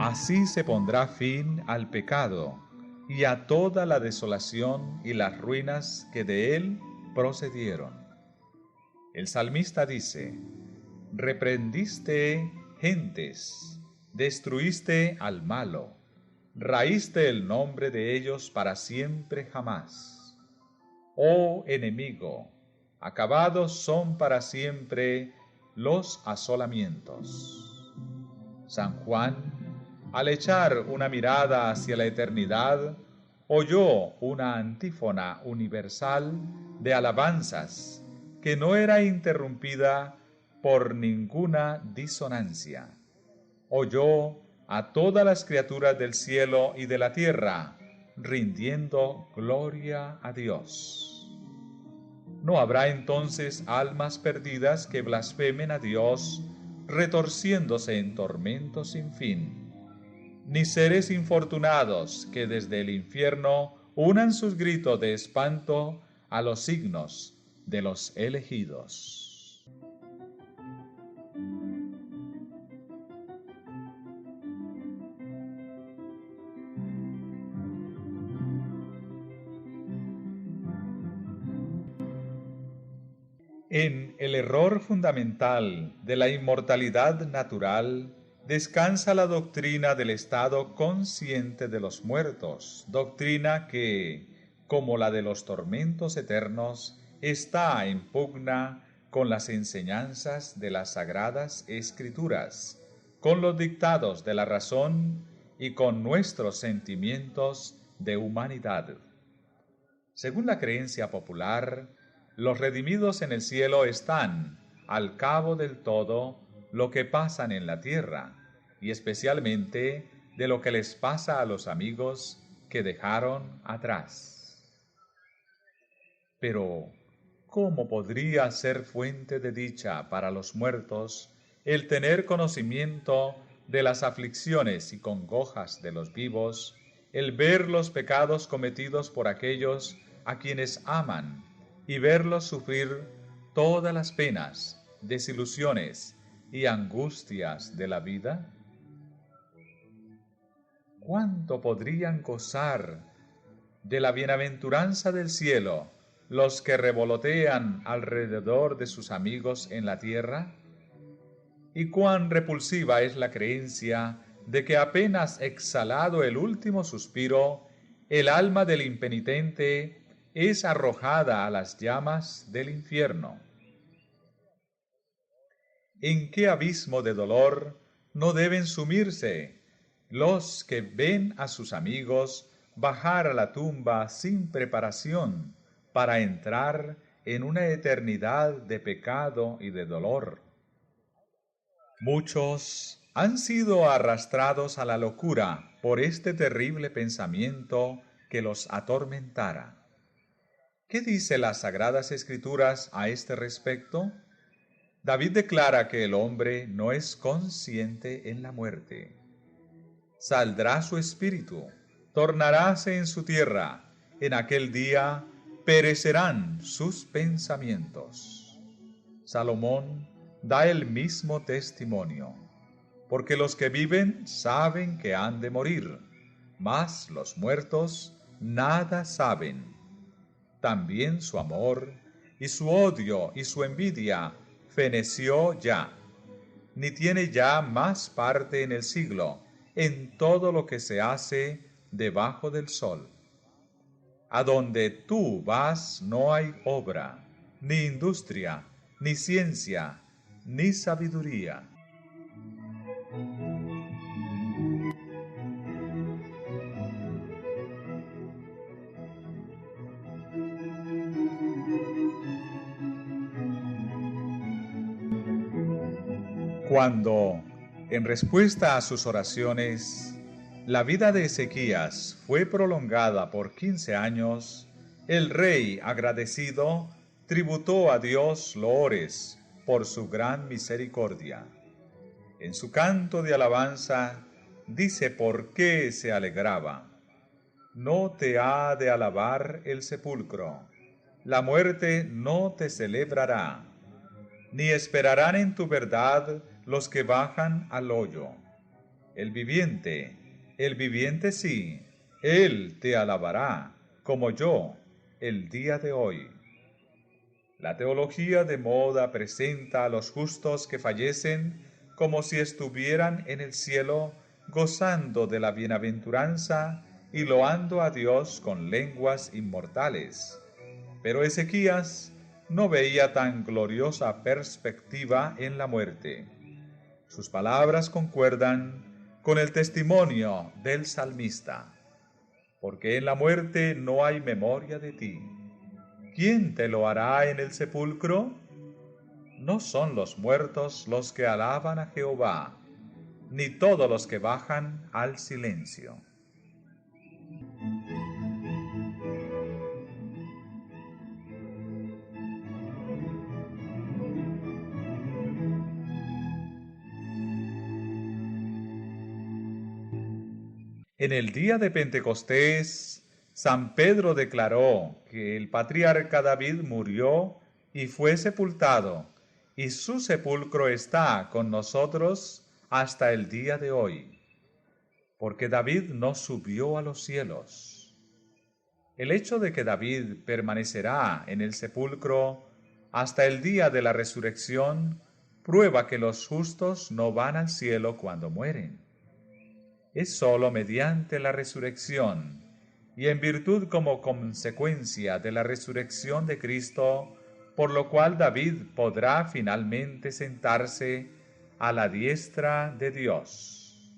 Así se pondrá fin al pecado y a toda la desolación y las ruinas que de él procedieron. El salmista dice: reprendiste gentes, destruiste al malo, raíste el nombre de ellos para siempre jamás. Oh enemigo, acabados son para siempre los asolamientos. San Juan, al echar una mirada hacia la eternidad, oyó una antífona universal de alabanzas que no era interrumpida por ninguna disonancia. Oyó a todas las criaturas del cielo y de la tierra rindiendo gloria a Dios. No habrá entonces almas perdidas que blasfemen a Dios, retorciéndose en tormento sin fin, ni seres infortunados que desde el infierno unan sus gritos de espanto a los signos de los elegidos. En el error fundamental de la inmortalidad natural descansa la doctrina del estado consciente de los muertos, doctrina que, como la de los tormentos eternos, está en pugna con las enseñanzas de las sagradas escrituras, con los dictados de la razón y con nuestros sentimientos de humanidad. Según la creencia popular, los redimidos en el cielo están, al cabo del todo, lo que pasan en la tierra, y especialmente de lo que les pasa a los amigos que dejaron atrás. Pero, ¿cómo podría ser fuente de dicha para los muertos el tener conocimiento de las aflicciones y congojas de los vivos, el ver los pecados cometidos por aquellos a quienes aman y verlos sufrir todas las penas, desilusiones y angustias de la vida? ¿Cuánto podrían gozar de la bienaventuranza del cielo los que revolotean alrededor de sus amigos en la tierra? ¿Y cuán repulsiva es la creencia de que apenas exhalado el último suspiro, el alma del impenitente es arrojada a las llamas del infierno? ¿En qué abismo de dolor no deben sumirse los que ven a sus amigos bajar a la tumba sin preparación para entrar en una eternidad de pecado y de dolor? Muchos han sido arrastrados a la locura por este terrible pensamiento que los atormentara. ¿Qué dice las Sagradas Escrituras a este respecto? David declara que el hombre no es consciente en la muerte. Saldrá su espíritu, tornaráse en su tierra, en aquel día perecerán sus pensamientos. Salomón da el mismo testimonio, porque los que viven saben que han de morir, mas los muertos nada saben. También su amor y su odio y su envidia feneció ya, ni tiene ya más parte en el siglo, en todo lo que se hace debajo del sol. A donde tú vas no hay obra, ni industria, ni ciencia, ni sabiduría. Cuando, en respuesta a sus oraciones, la vida de Ezequías fue prolongada por 15 años, el rey, agradecido, tributó a Dios loores por su gran misericordia. En su canto de alabanza, dice por qué se alegraba. No te ha de alabar el sepulcro, la muerte no te celebrará, ni esperarán en tu verdad los que bajan al hoyo. El viviente sí, él te alabará, como yo, el día de hoy. La teología de moda presenta a los justos que fallecen como si estuvieran en el cielo, gozando de la bienaventuranza y loando a Dios con lenguas inmortales. Pero Ezequías no veía tan gloriosa perspectiva en la muerte. Sus palabras concuerdan con el testimonio del salmista. porque en la muerte no hay memoria de ti. ¿Quién te lo hará en el sepulcro? No son los muertos los que alaban a Jehová, ni todos los que bajan al silencio. En el día de Pentecostés, San Pedro declaró que el patriarca David murió y fue sepultado, y su sepulcro está con nosotros hasta el día de hoy, porque David no subió a los cielos. El hecho de que David permanecerá en el sepulcro hasta el día de la resurrección prueba que los justos no van al cielo cuando mueren. Es sólo mediante la resurrección y en virtud como consecuencia de la resurrección de Cristo, por lo cual David podrá finalmente sentarse a la diestra de Dios.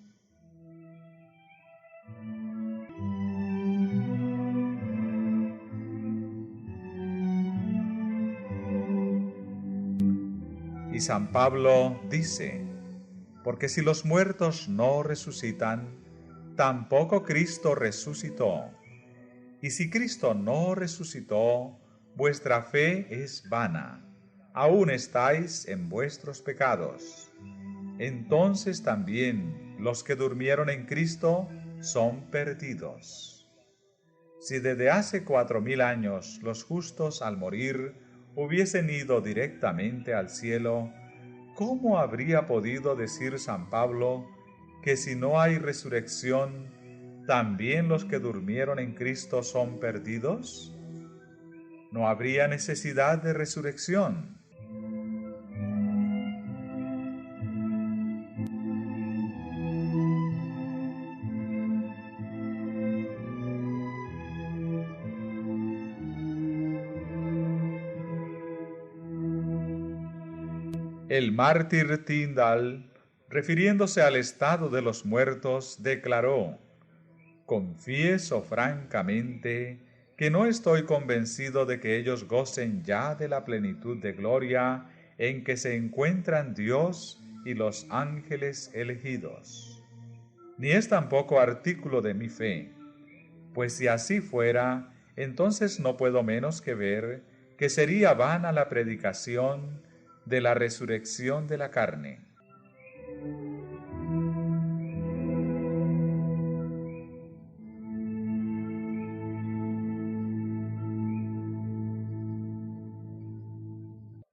Y San Pablo dice: porque si los muertos no resucitan, tampoco Cristo resucitó. Y si Cristo no resucitó, vuestra fe es vana, aún estáis en vuestros pecados. Entonces también los que durmieron en Cristo son perdidos. Si desde hace 4000 años los justos al morir hubiesen ido directamente al cielo, ¿cómo habría podido decir San Pablo que si no hay resurrección, también los que durmieron en Cristo son perdidos? No habría necesidad de resurrección. El mártir Tyndall, refiriéndose al estado de los muertos, declaró: confieso francamente que no estoy convencido de que ellos gocen ya de la plenitud de gloria en que se encuentran Dios y los ángeles elegidos. Ni es tampoco artículo de mi fe, pues si así fuera, entonces no puedo menos que ver que sería vana la predicación de la resurrección de la carne.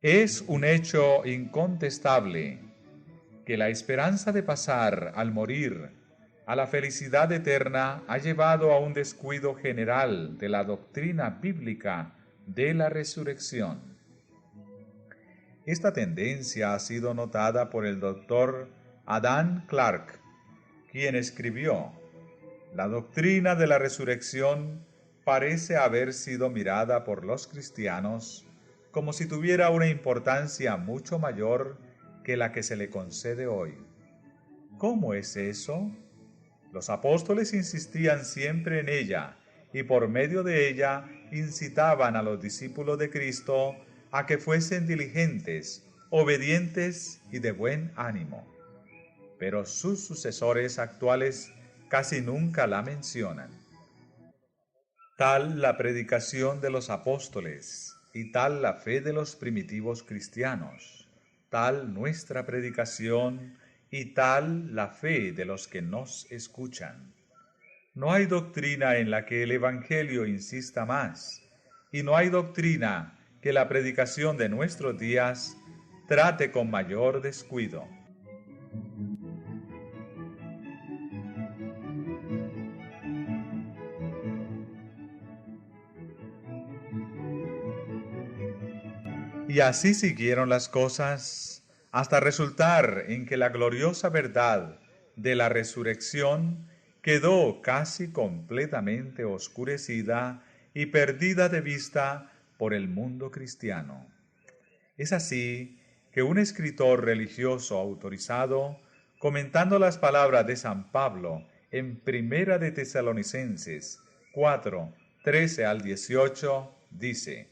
Es un hecho incontestable que la esperanza de pasar al morir a la felicidad eterna ha llevado a un descuido general de la doctrina bíblica de la resurrección. Esta tendencia ha sido notada por el doctor Adam Clarke, quien escribió: la doctrina de la resurrección parece haber sido mirada por los cristianos como si tuviera una importancia mucho mayor que la que se le concede hoy. ¿Cómo es eso? Los apóstoles insistían siempre en ella y por medio de ella incitaban a los discípulos de Cristo a que fuesen diligentes, obedientes y de buen ánimo. Pero sus sucesores actuales casi nunca la mencionan. Tal la predicación de los apóstoles y tal la fe de los primitivos cristianos, tal nuestra predicación y tal la fe de los que nos escuchan. No hay doctrina en la que el Evangelio insista más, y no hay doctrina que la predicación de nuestros días trate con mayor descuido. Y así siguieron las cosas hasta resultar en que la gloriosa verdad de la resurrección quedó casi completamente oscurecida y perdida de vista por el mundo cristiano. Es así que un escritor religioso autorizado, comentando las palabras de San Pablo en Primera de Tesalonicenses 4, 13 al 18, dice: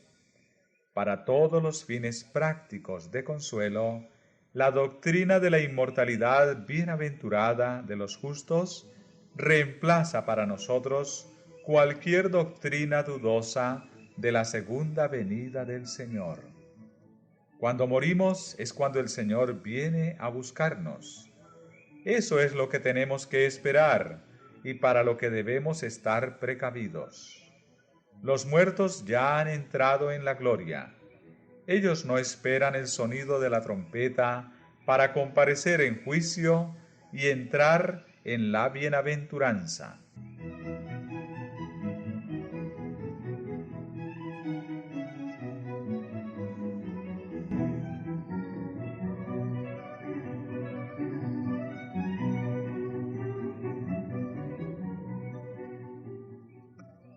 para todos los fines prácticos de consuelo, la doctrina de la inmortalidad bienaventurada de los justos reemplaza para nosotros cualquier doctrina dudosa de la segunda venida del Señor. Cuando morimos es cuando el Señor viene a buscarnos. Eso es lo que tenemos que esperar y para lo que debemos estar precavidos. Los muertos ya han entrado en la gloria. Ellos no esperan el sonido de la trompeta para comparecer en juicio y entrar en la bienaventuranza.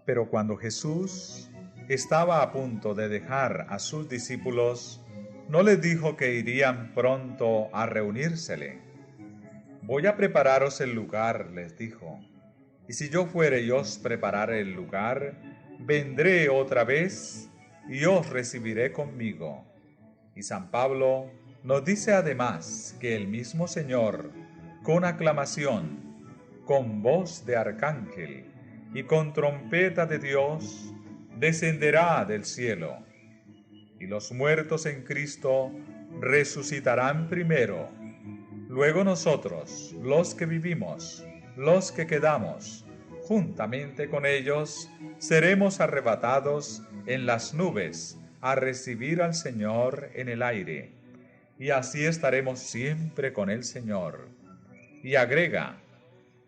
Pero cuando Jesús estaba a punto de dejar a sus discípulos, no les dijo que irían pronto a reunírsele. Voy a prepararos el lugar, les dijo, y si yo fuere y os preparare el lugar, vendré otra vez y os recibiré conmigo. Y San Pablo nos dice además que el mismo Señor, con aclamación, con voz de arcángel y con trompeta de Dios, descenderá del cielo, y los muertos en Cristo resucitarán primero. Luego nosotros, los que vivimos, los que quedamos, juntamente con ellos, seremos arrebatados en las nubes a recibir al Señor en el aire, y así estaremos siempre con el Señor. Y agrega: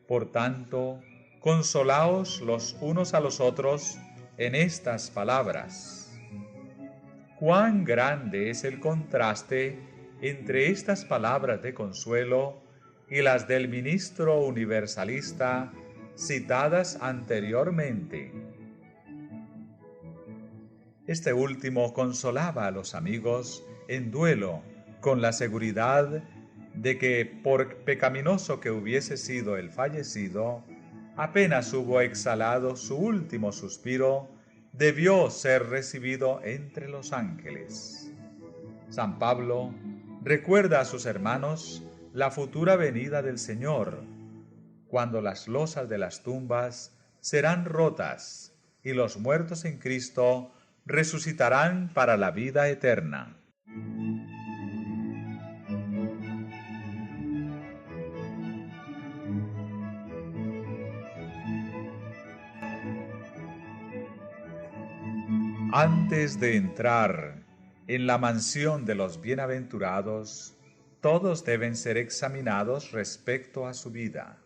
por tanto, consolaos los unos a los otros en estas palabras. Cuán grande es el contraste entre estas palabras de consuelo y las del ministro universalista citadas anteriormente. Este último consolaba a los amigos en duelo con la seguridad de que, por pecaminoso que hubiese sido el fallecido, apenas hubo exhalado su último suspiro, debió ser recibido entre los ángeles. San Pablo recuerda a sus hermanos la futura venida del Señor, cuando las losas de las tumbas serán rotas y los muertos en Cristo resucitarán para la vida eterna. Antes de entrar en la mansión de los bienaventurados, todos deben ser examinados respecto a su vida.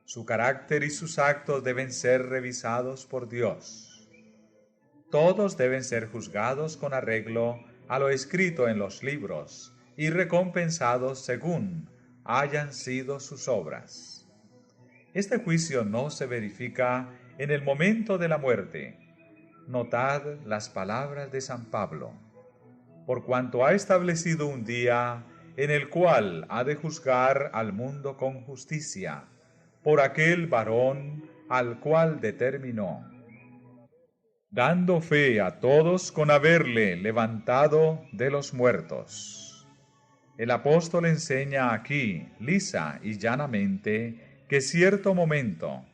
Su carácter y sus actos deben ser revisados por Dios. Todos deben ser juzgados con arreglo a lo escrito en los libros y recompensados según hayan sido sus obras. Este juicio no se verifica en el momento de la muerte. Notad las palabras de San Pablo: por cuanto ha establecido un día en el cual ha de juzgar al mundo con justicia, por aquel varón al cual determinó, dando fe a todos con haberle levantado de los muertos. El apóstol enseña aquí, lisa y llanamente, que cierto momento,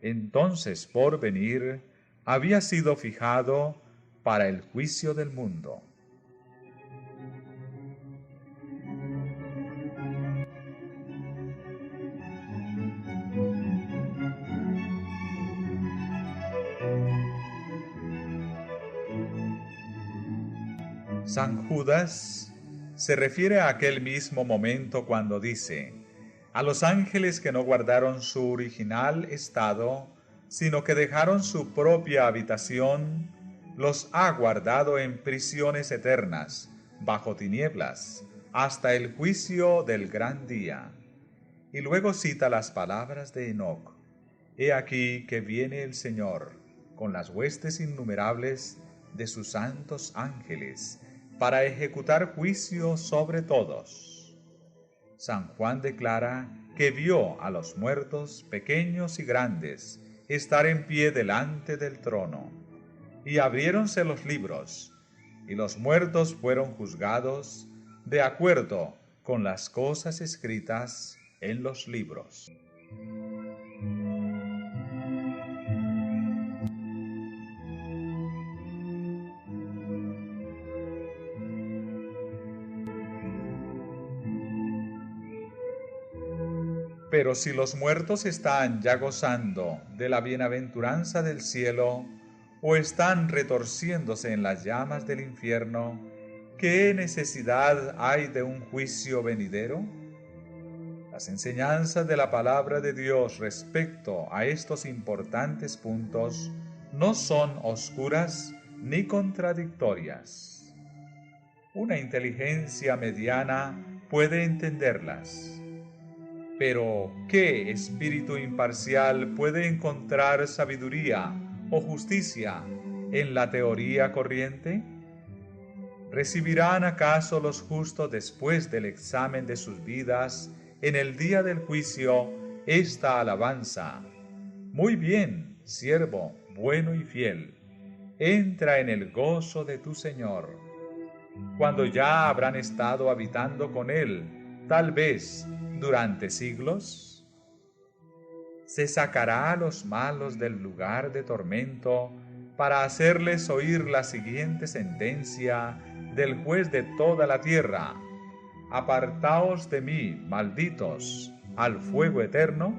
entonces por venir, había sido fijado para el juicio del mundo. San Judas se refiere a aquel mismo momento cuando dice: a los ángeles que no guardaron su original estado, sino que dejaron su propia habitación, los ha guardado en prisiones eternas, bajo tinieblas, hasta el juicio del gran día. Y luego cita las palabras de Enoc: he aquí que viene el Señor, con las huestes innumerables de sus santos ángeles, para ejecutar juicio sobre todos. San Juan declara que vio a los muertos pequeños y grandes, estar en pie delante del trono. Y abriéronse los libros, y los muertos fueron juzgados de acuerdo con las cosas escritas en los libros. Pero si los muertos están ya gozando de la bienaventuranza del cielo, o están retorciéndose en las llamas del infierno, ¿qué necesidad hay de un juicio venidero? Las enseñanzas de la palabra de Dios respecto a estos importantes puntos no son oscuras ni contradictorias. Una inteligencia mediana puede entenderlas. Pero, ¿qué espíritu imparcial puede encontrar sabiduría o justicia en la teoría corriente? ¿Recibirán acaso los justos después del examen de sus vidas en el día del juicio esta alabanza? Muy bien, siervo bueno y fiel, entra en el gozo de tu Señor. Cuando ya habrán estado habitando con Él, tal vez durante siglos, se sacará a los malos del lugar de tormento para hacerles oír la siguiente sentencia del juez de toda la tierra: apartaos de mí, malditos, al fuego eterno.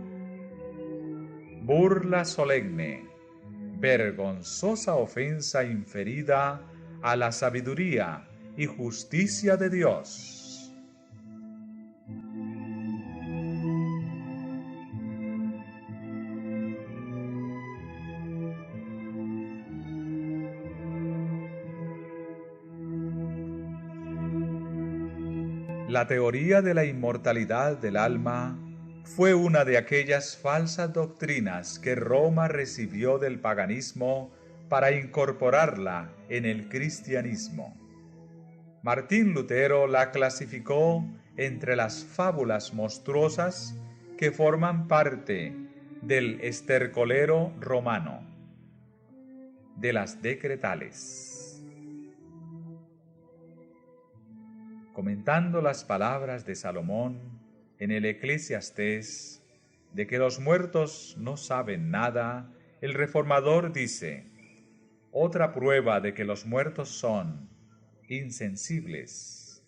Burla solemne, vergonzosa ofensa inferida a la sabiduría y justicia de Dios. La teoría de la inmortalidad del alma fue una de aquellas falsas doctrinas que Roma recibió del paganismo para incorporarla en el cristianismo. Martín Lutero la clasificó entre las fábulas monstruosas que forman parte del estercolero romano, de las decretales. Comentando las palabras de Salomón en el Eclesiastés de que los muertos no saben nada, el reformador dice: otra prueba de que los muertos son insensibles.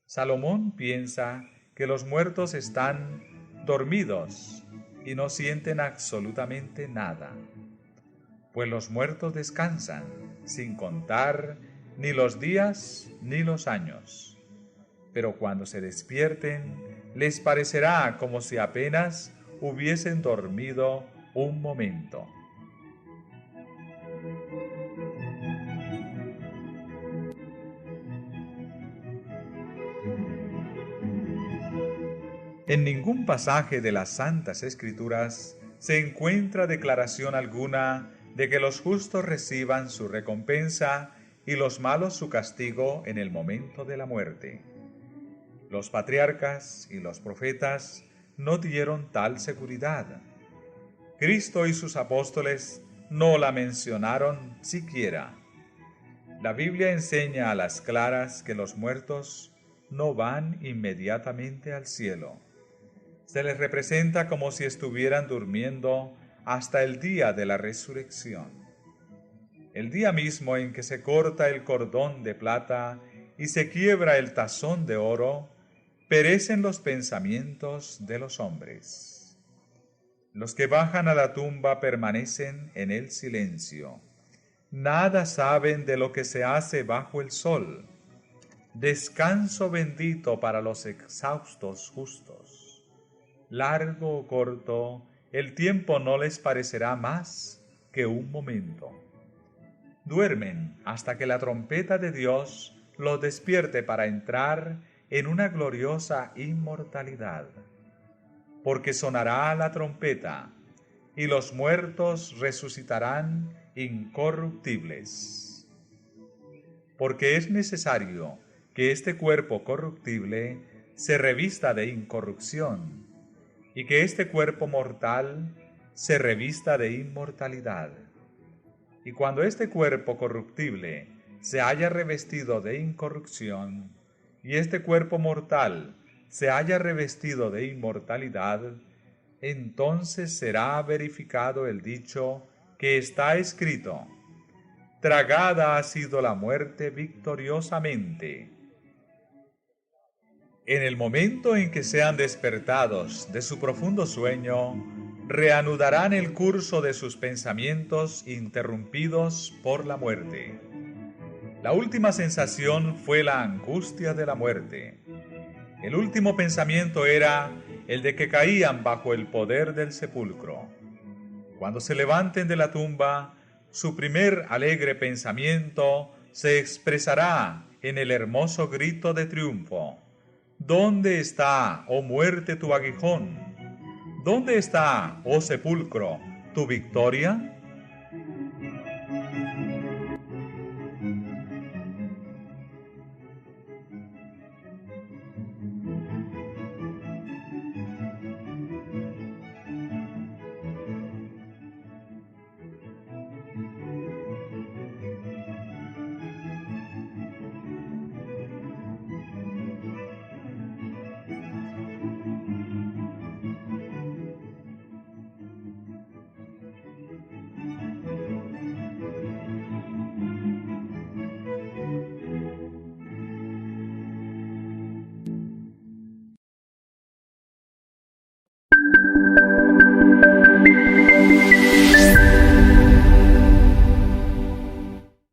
Salomón piensa que los muertos están dormidos y no sienten absolutamente nada, pues los muertos descansan sin contar ni los días ni los años. Pero cuando se despierten, les parecerá como si apenas hubiesen dormido un momento. En ningún pasaje de las Santas Escrituras se encuentra declaración alguna de que los justos reciban su recompensa y los malos su castigo en el momento de la muerte. Los patriarcas y los profetas no dieron tal seguridad. Cristo y sus apóstoles no la mencionaron siquiera. La Biblia enseña a las claras que los muertos no van inmediatamente al cielo. Se les representa como si estuvieran durmiendo hasta el día de la resurrección. El día mismo en que se corta el cordón de plata y se quiebra el tazón de oro, perecen los pensamientos de los hombres. Los que bajan a la tumba permanecen en el silencio. Nada saben de lo que se hace bajo el sol. Descanso bendito para los exhaustos justos. Largo o corto, el tiempo no les parecerá más que un momento. Duermen hasta que la trompeta de Dios los despierte para entrar en una gloriosa inmortalidad, porque sonará la trompeta, y los muertos resucitarán incorruptibles. Porque es necesario que este cuerpo corruptible se revista de incorrupción, y que este cuerpo mortal se revista de inmortalidad. Y cuando este cuerpo corruptible se haya revestido de incorrupción, y este cuerpo mortal se haya revestido de inmortalidad, entonces será verificado el dicho que está escrito: tragada ha sido la muerte victoriosamente. En el momento en que sean despertados de su profundo sueño, reanudarán el curso de sus pensamientos interrumpidos por la muerte. La última sensación fue la angustia de la muerte. El último pensamiento era el de que caían bajo el poder del sepulcro. Cuando se levanten de la tumba, su primer alegre pensamiento se expresará en el hermoso grito de triunfo: ¿dónde está, oh muerte, tu aguijón? ¿Dónde está, oh sepulcro, tu victoria?